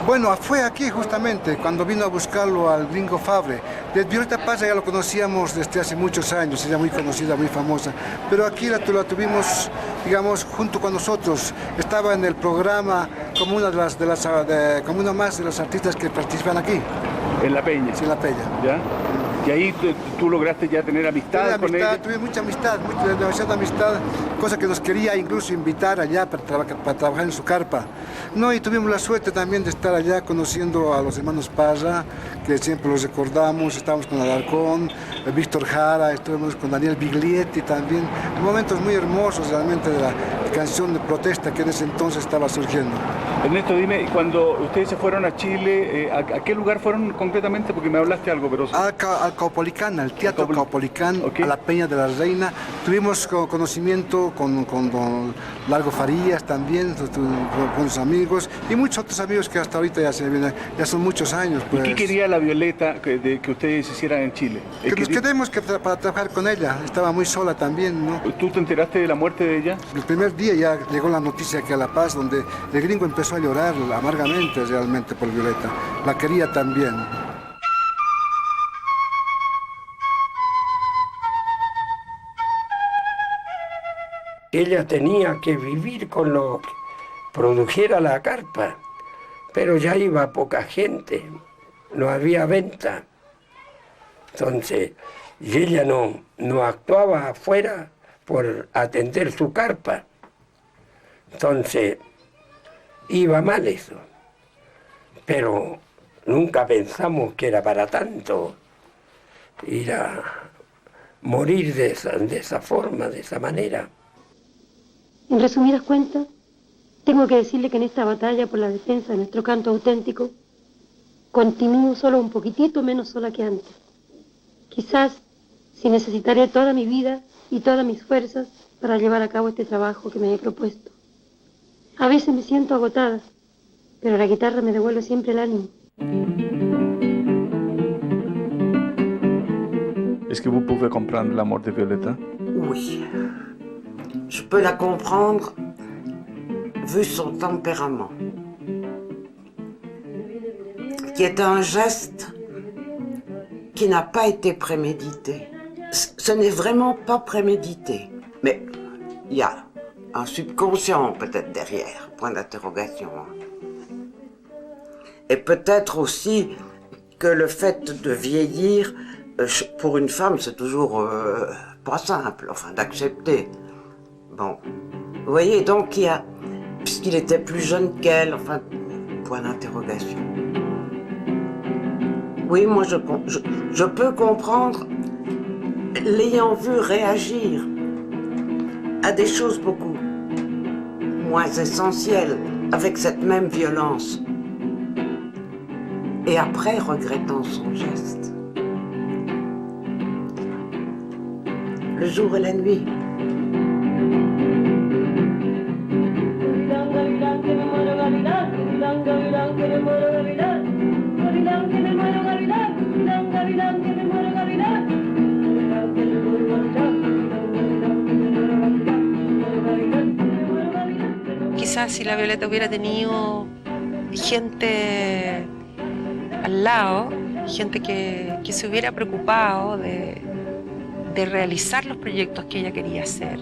Bueno, fue aquí justamente cuando vino a buscarlo al gringo Fabre. De Violeta Parra ya lo conocíamos desde hace muchos años, ella muy conocida, muy famosa. Pero aquí la tuvimos, digamos, junto con nosotros. Estaba en el programa como una como una más de las artistas que participan aquí. En La Peña. Sí, en La Peña. ¿Ya? Y ahí tú lograste ya tener amistad con ella. Tuve mucha amistad, demasiada amistad, cosa que nos quería incluso invitar allá para trabajar en su carpa. No, y tuvimos la suerte también de estar allá conociendo a los hermanos Parra, que siempre los recordamos. Estábamos con Alarcón, Víctor Jara, estuvimos con Daniel Biglietti también. Momentos muy hermosos realmente de la canción de protesta que en ese entonces estaba surgiendo. Ernesto, dime, cuando ustedes se fueron a Chile, ¿a qué lugar fueron concretamente? Porque me hablaste algo, pero... Al Caupolicán, al Teatro Caupolicán, okay. A la Peña de la Reina. Tuvimos conocimiento con don Largo Farías también, con sus amigos, y muchos otros amigos que hasta ahorita ya son muchos años. Pues. ¿Y qué quería la Violeta que ustedes hicieran en Chile? Que nos quedemos para trabajar con ella, estaba muy sola también, ¿no? ¿Tú te enteraste de la muerte de ella? El primer día ya llegó la noticia aquí a La Paz, donde el gringo empezó a llorar amargamente realmente por Violeta. La quería también. Ella tenía que vivir con lo que produjera la carpa, pero ya iba poca gente, no había venta. Entonces, y ella no actuaba afuera por atender su carpa. Entonces, iba mal eso. Pero nunca pensamos que era para tanto ir a morir de esa forma, de esa manera. En resumidas cuentas, tengo que decirle que en esta batalla por la defensa de nuestro canto auténtico, continúo solo un poquitito menos sola que antes. Quizás si necesitaré toda mi vida y todas mis fuerzas para llevar a cabo este trabajo que me he propuesto. A veces me siento agotada, pero la guitarra me devuelve siempre el ánimo. Est-ce que vous pouvez comprendre l'amour de Violeta? Oui. Je peux la comprendre vu son tempérament, qui est un geste qui n'a pas été prémédité. Ce n'est vraiment pas prémédité. Mais il y a un subconscient peut-être derrière, point d'interrogation. Et peut-être aussi que le fait de vieillir, pour une femme, c'est toujours pas simple, enfin, d'accepter. Bon, vous voyez, donc il y a, puisqu'il était plus jeune qu'elle, enfin, point d'interrogation. Oui, moi je peux comprendre, l'ayant vu réagir à des choses beaucoup moins essentielles, avec cette même violence, et après regrettant son geste. Le jour et la nuit. Quizás si la Violeta hubiera tenido gente al lado, gente que se hubiera preocupado de realizar los proyectos que ella quería hacer,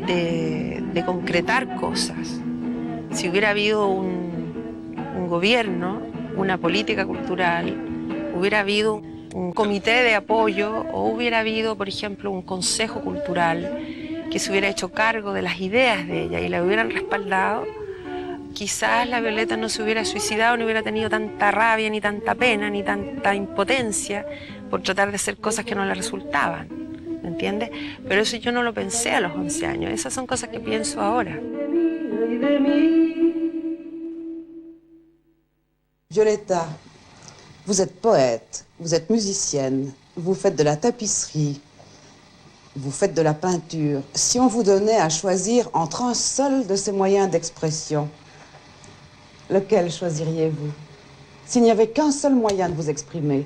de concretar cosas. Si hubiera habido un gobierno, una política cultural, hubiera habido un comité de apoyo o hubiera habido, por ejemplo, un consejo cultural que se hubiera hecho cargo de las ideas de ella y la hubieran respaldado, quizás la Violeta no se hubiera suicidado, no hubiera tenido tanta rabia, ni tanta pena, ni tanta impotencia por tratar de hacer cosas que no le resultaban, ¿me entiendes? Pero eso yo no lo pensé a los 11 años, esas son cosas que pienso ahora. Violeta, vous êtes poète, vous êtes musicienne, vous faites de la tapisserie, vous faites de la peinture. Si on vous donnait à choisir entre un seul de ces moyens d'expression, lequel choisiriez-vous? S'il n'y avait qu'un seul moyen de vous exprimer.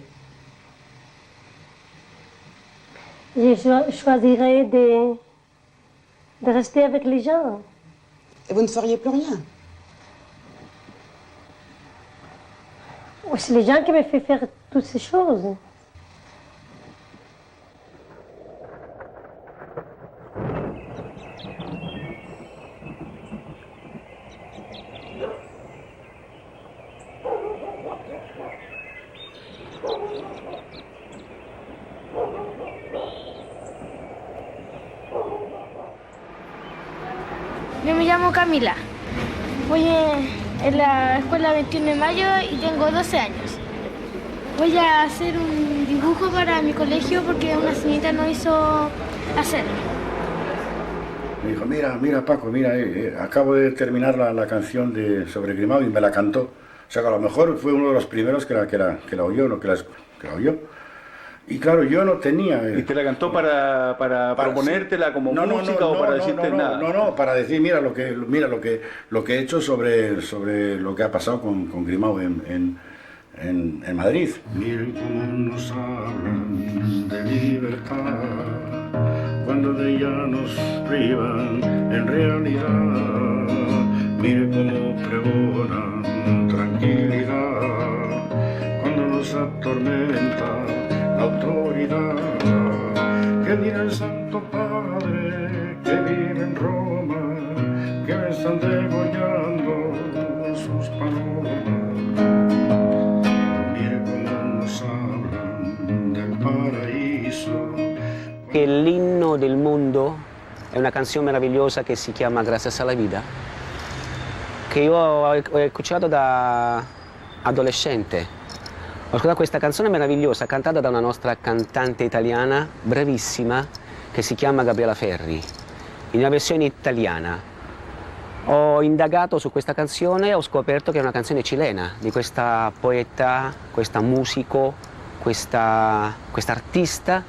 Je choisirais de rester avec les gens. Et vous ne feriez plus rien? C'est les gens qui me font faire toutes ces choses. Yo me llamo Camila. Voy en la escuela 21 de mayo y tengo 12 años. Voy a hacer un dibujo para mi colegio porque una señorita no hizo hacerlo. Me dijo, mira Paco, mira, acabo de terminar la canción sobre Grimao y me la cantó. O sea que a lo mejor fue uno de los primeros que la oyó, ¿no? que la oyó. Y claro, yo no tenía... ¿Y te la cantó para proponértela como música o para decirte nada? No, para decir, mira lo que he hecho sobre lo que ha pasado con Grimao en Madrid. Miren cómo nos hablan de libertad, cuando de ella nos privan en realidad. Miren cómo pregonan tranquilidad, cuando nos atormenta la autoridad. Que dirá el Santo Padre que vive en Roma, que me están degollando sus palomas. Mire cómo nos hablan del paraíso. El himno del mundo è una canzone meravigliosa che si chiama Gracias a la Vida, che io ho ascoltato da adolescente. Ho ascoltato questa canzone meravigliosa cantata da una nostra cantante italiana bravissima che si chiama Gabriela Ferri, in una versione italiana. Ho indagato su questa canzone e ho scoperto che è una canzone cilena di questa poeta, questa musico, questa artista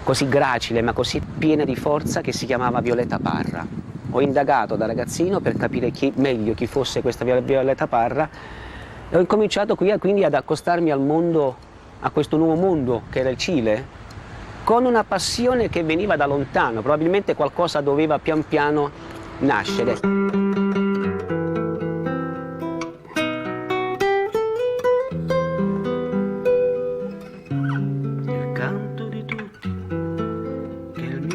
così gracile ma così piena di forza che si chiamava Violeta Parra. Ho indagato da ragazzino per capire meglio chi fosse questa Violeta Parra. E ho incominciato quindi ad accostarmi al mondo, a questo nuovo mondo che era il Cile, con una passione che veniva da lontano, probabilmente qualcosa doveva pian piano nascere.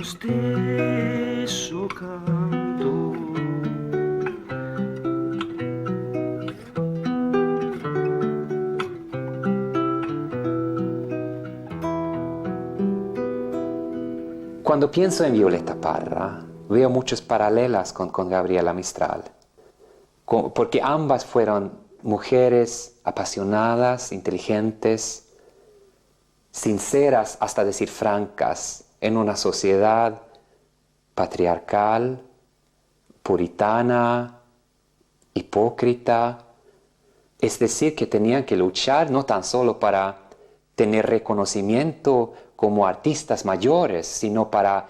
stesso canto. Cuando pienso en Violeta Parra, veo muchas paralelas con Gabriela Mistral, porque ambas fueron mujeres apasionadas, inteligentes, sinceras, hasta decir francas, en una sociedad patriarcal, puritana, hipócrita. Es decir, que tenían que luchar no tan solo para tener reconocimiento como artistas mayores, sino para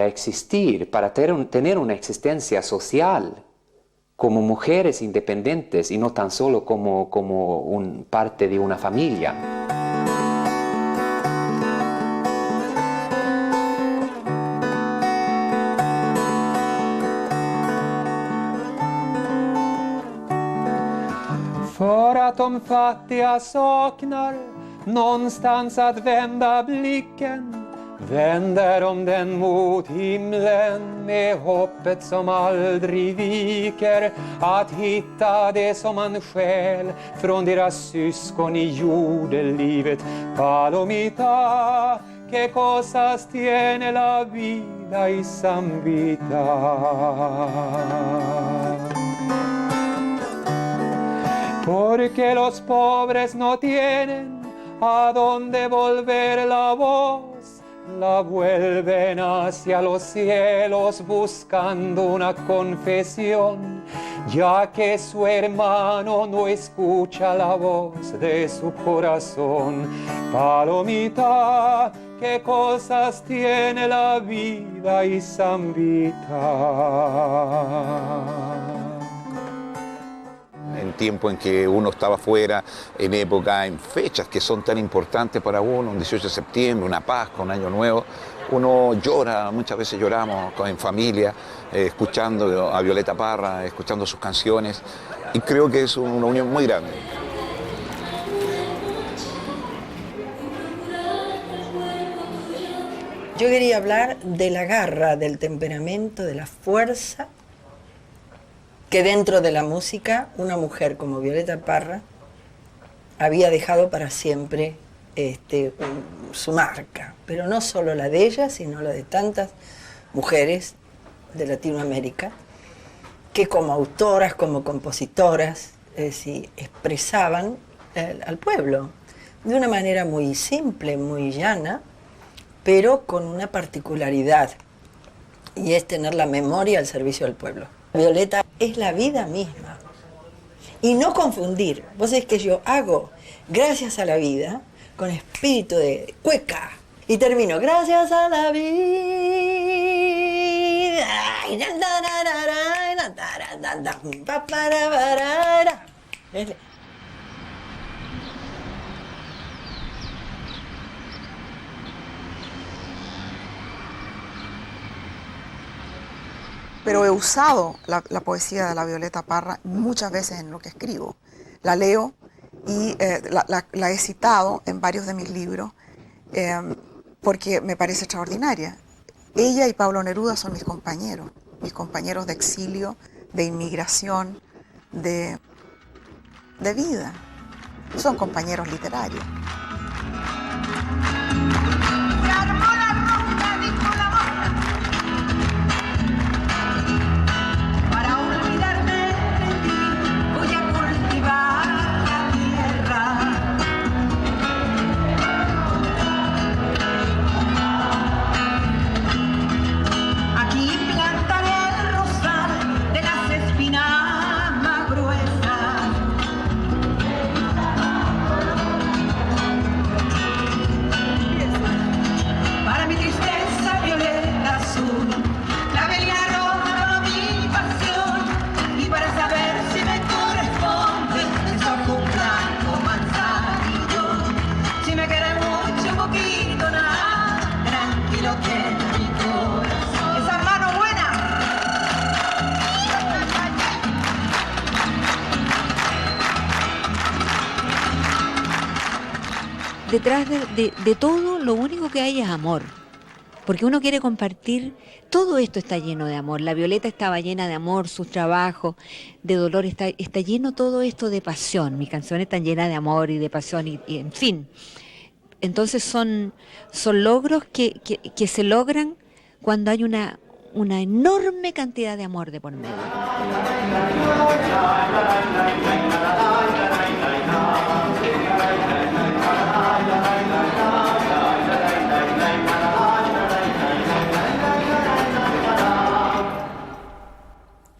existir, para tener una existencia social como mujeres independientes y no tan solo como parte de una familia. För att de fattiga saknar någonstans att vända blicken, vänder de den mot himlen med hoppet som aldrig viker, att hitta det som man stjäl från deras syskon i jordelivet. Palomita, que cosas tiene la vida y San Vita. Porque los pobres no tienen a dónde volver la voz, la vuelven hacia los cielos buscando una confesión, ya que su hermano no escucha la voz de su corazón. Palomita, qué cosas tiene la vida y San Vita. En tiempo en que uno estaba fuera, en época, en fechas que son tan importantes para uno, un 18 de septiembre, una Pascua, un Año Nuevo, uno llora, muchas veces lloramos en familia, escuchando a Violeta Parra, escuchando sus canciones, y creo que es una unión muy grande. Yo quería hablar de la garra, del temperamento, de la fuerza que dentro de la música una mujer como Violeta Parra había dejado para siempre su marca, pero no solo la de ella, sino la de tantas mujeres de Latinoamérica que como autoras, como compositoras, expresaban al pueblo de una manera muy simple, muy llana, pero con una particularidad, y es tener la memoria al servicio del pueblo. Violeta es la vida misma. Y no confundir. Vos sabés que yo hago gracias a la vida con espíritu de cueca. Y termino gracias a la vida. Pero he usado la poesía de la Violeta Parra muchas veces en lo que escribo. La leo y la he citado en varios de mis libros porque me parece extraordinaria. Ella y Pablo Neruda son mis compañeros de exilio, de inmigración, de vida. Son compañeros literarios. Detrás de todo, lo único que hay es amor. porque uno quiere compartir. Todo esto está lleno de amor. La Violeta estaba llena de amor, sus trabajos, de dolor, está lleno todo esto de pasión. Mis canciones están llenas de amor y de pasión y en fin. Entonces son logros que se logran cuando hay una enorme cantidad de amor de por medio.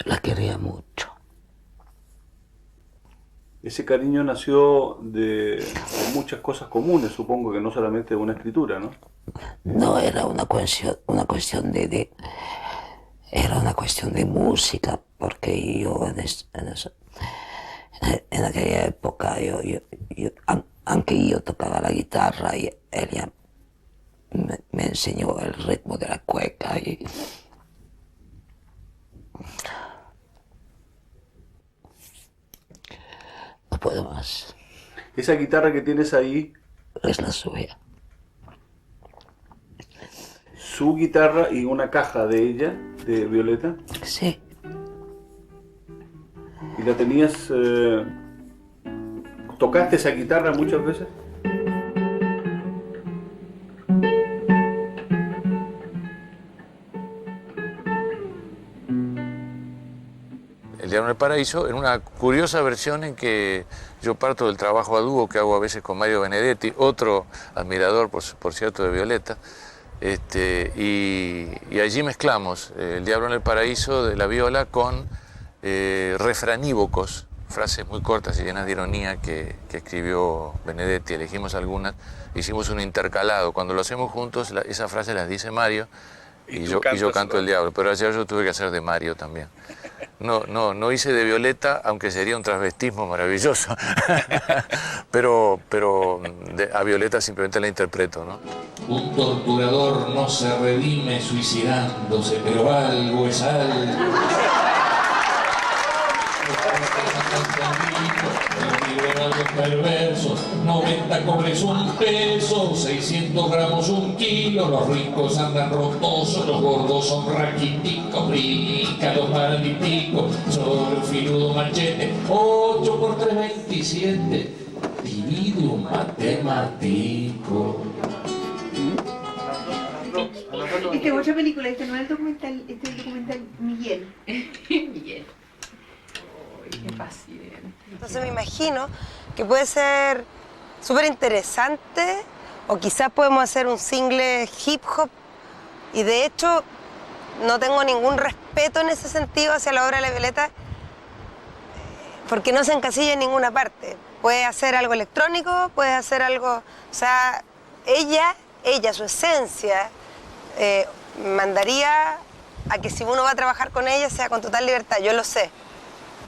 La quería mucho. Ese cariño nació de muchas cosas comunes, supongo que no solamente de una escritura, ¿no? No era una cuestión era una cuestión de música, porque yo en aquella época aunque yo tocaba la guitarra y ella me enseñó el ritmo de la cueca y no puedo más. Esa guitarra que tienes ahí es la suya. ¿Su guitarra y una caja de ella, de Violeta? Sí. ¿Y la tenías... ¿Tocaste esa guitarra muchas veces? El Diablo en el Paraíso, en una curiosa versión en que yo parto del trabajo a dúo que hago a veces con Mario Benedetti, otro admirador, por cierto, de Violeta, y allí mezclamos El Diablo en el Paraíso de la viola con refranívocos, frases muy cortas y llenas de ironía que escribió Benedetti. Elegimos algunas, hicimos un intercalado. Cuando lo hacemos juntos, esas frases las dice Mario y yo canto El Diablo, pero ayer yo tuve que hacer de Mario también. No hice de Violeta, aunque sería un transvestismo maravilloso, pero a Violeta simplemente la interpreto, ¿no? Un torturador no se redime suicidándose, pero algo es algo. Perversos, 90 cobres un peso, 600 gramos un kilo, los ricos andan rotosos, los gordos son raquiticos, brincan los paraliticos, sobre el filudo machete, 8 por 3, 27, divide un matemático. Esta es otra película, este no es el documental, este es el documental Miguel. Miguel. Qué paciente. Entonces me imagino que puede ser súper interesante o quizás podemos hacer un single hip hop y de hecho no tengo ningún respeto en ese sentido hacia la obra de la Violeta porque no se encasilla en ninguna parte. Puede hacer algo electrónico, puede hacer algo... O sea, ella, su esencia, mandaría a que si uno va a trabajar con ella sea con total libertad, yo lo sé.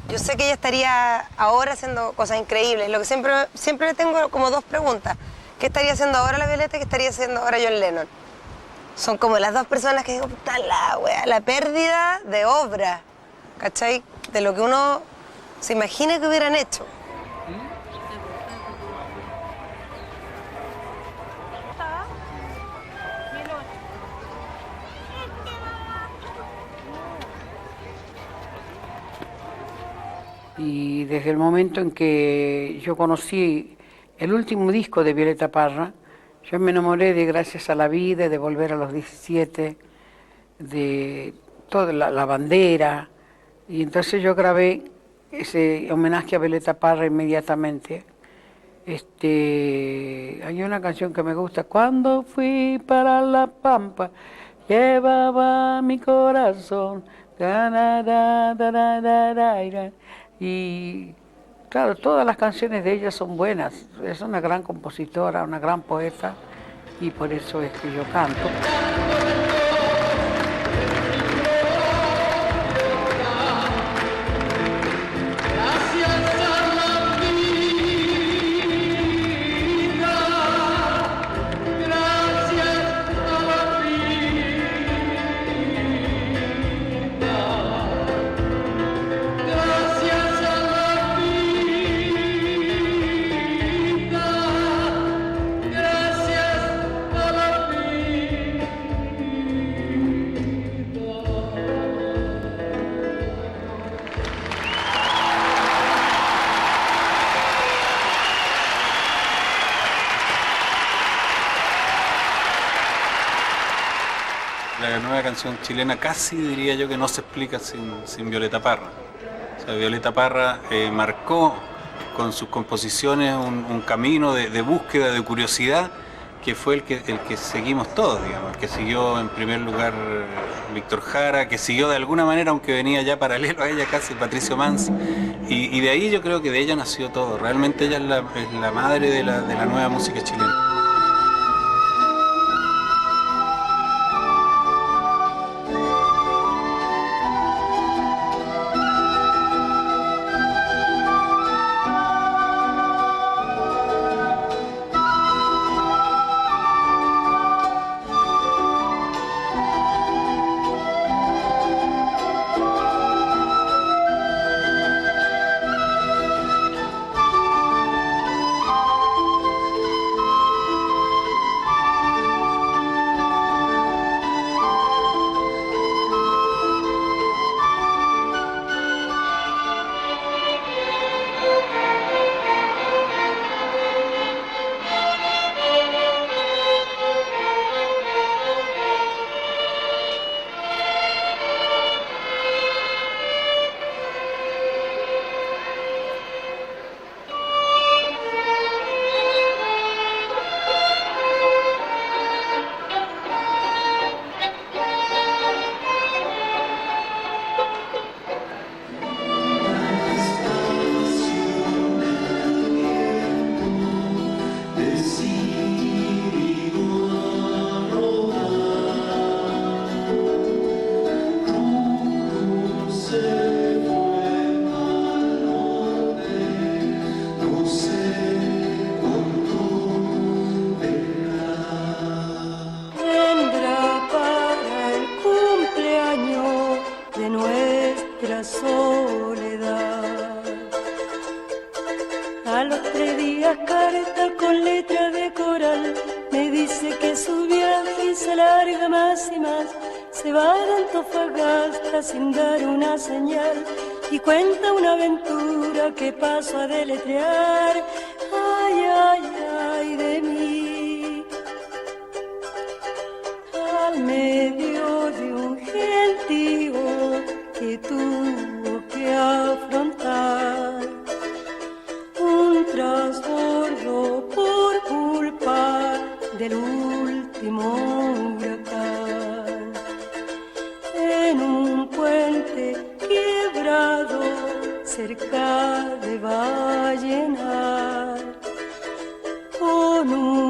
Yo sé que ella estaría ahora haciendo cosas increíbles. Lo que siempre tengo como dos preguntas. ¿Qué estaría haciendo ahora la Violeta y qué estaría haciendo ahora John Lennon? Son como las dos personas que digo, puta la wea, la pérdida de obra, ¿cachai? De lo que uno se imagina que hubieran hecho. Y desde el momento en que yo conocí el último disco de Violeta Parra, yo me enamoré de Gracias a la Vida, de Volver a los 17, de toda la bandera, y entonces yo grabé ese homenaje a Violeta Parra inmediatamente. Hay una canción que me gusta, cuando fui para La Pampa, llevaba mi corazón, y claro, todas las canciones de ella son buenas. Es una gran compositora, una gran poeta, y por eso es que yo canto. La nueva canción chilena casi diría yo que no se explica sin Violeta Parra. O sea, Violeta Parra marcó con sus composiciones un camino de búsqueda, de curiosidad, que fue el que seguimos todos, digamos, el que siguió en primer lugar Víctor Jara, que siguió de alguna manera, aunque venía ya paralelo a ella casi, Patricio Manz, y de ahí yo creo que de ella nació todo. Realmente ella es la madre de la nueva música chilena. Soledad. A los 3 días carta con letra de coral, me dice que su viaje se alarga más y más, se va de Antofagasta sin dar una señal y cuenta una aventura que paso a deletrear. Ay, ay, ay de mí, al medio de un gentío que tuvo que afrontar un trasbordo por culpa del último huracán. En un puente quebrado cerca de Vallenar, con un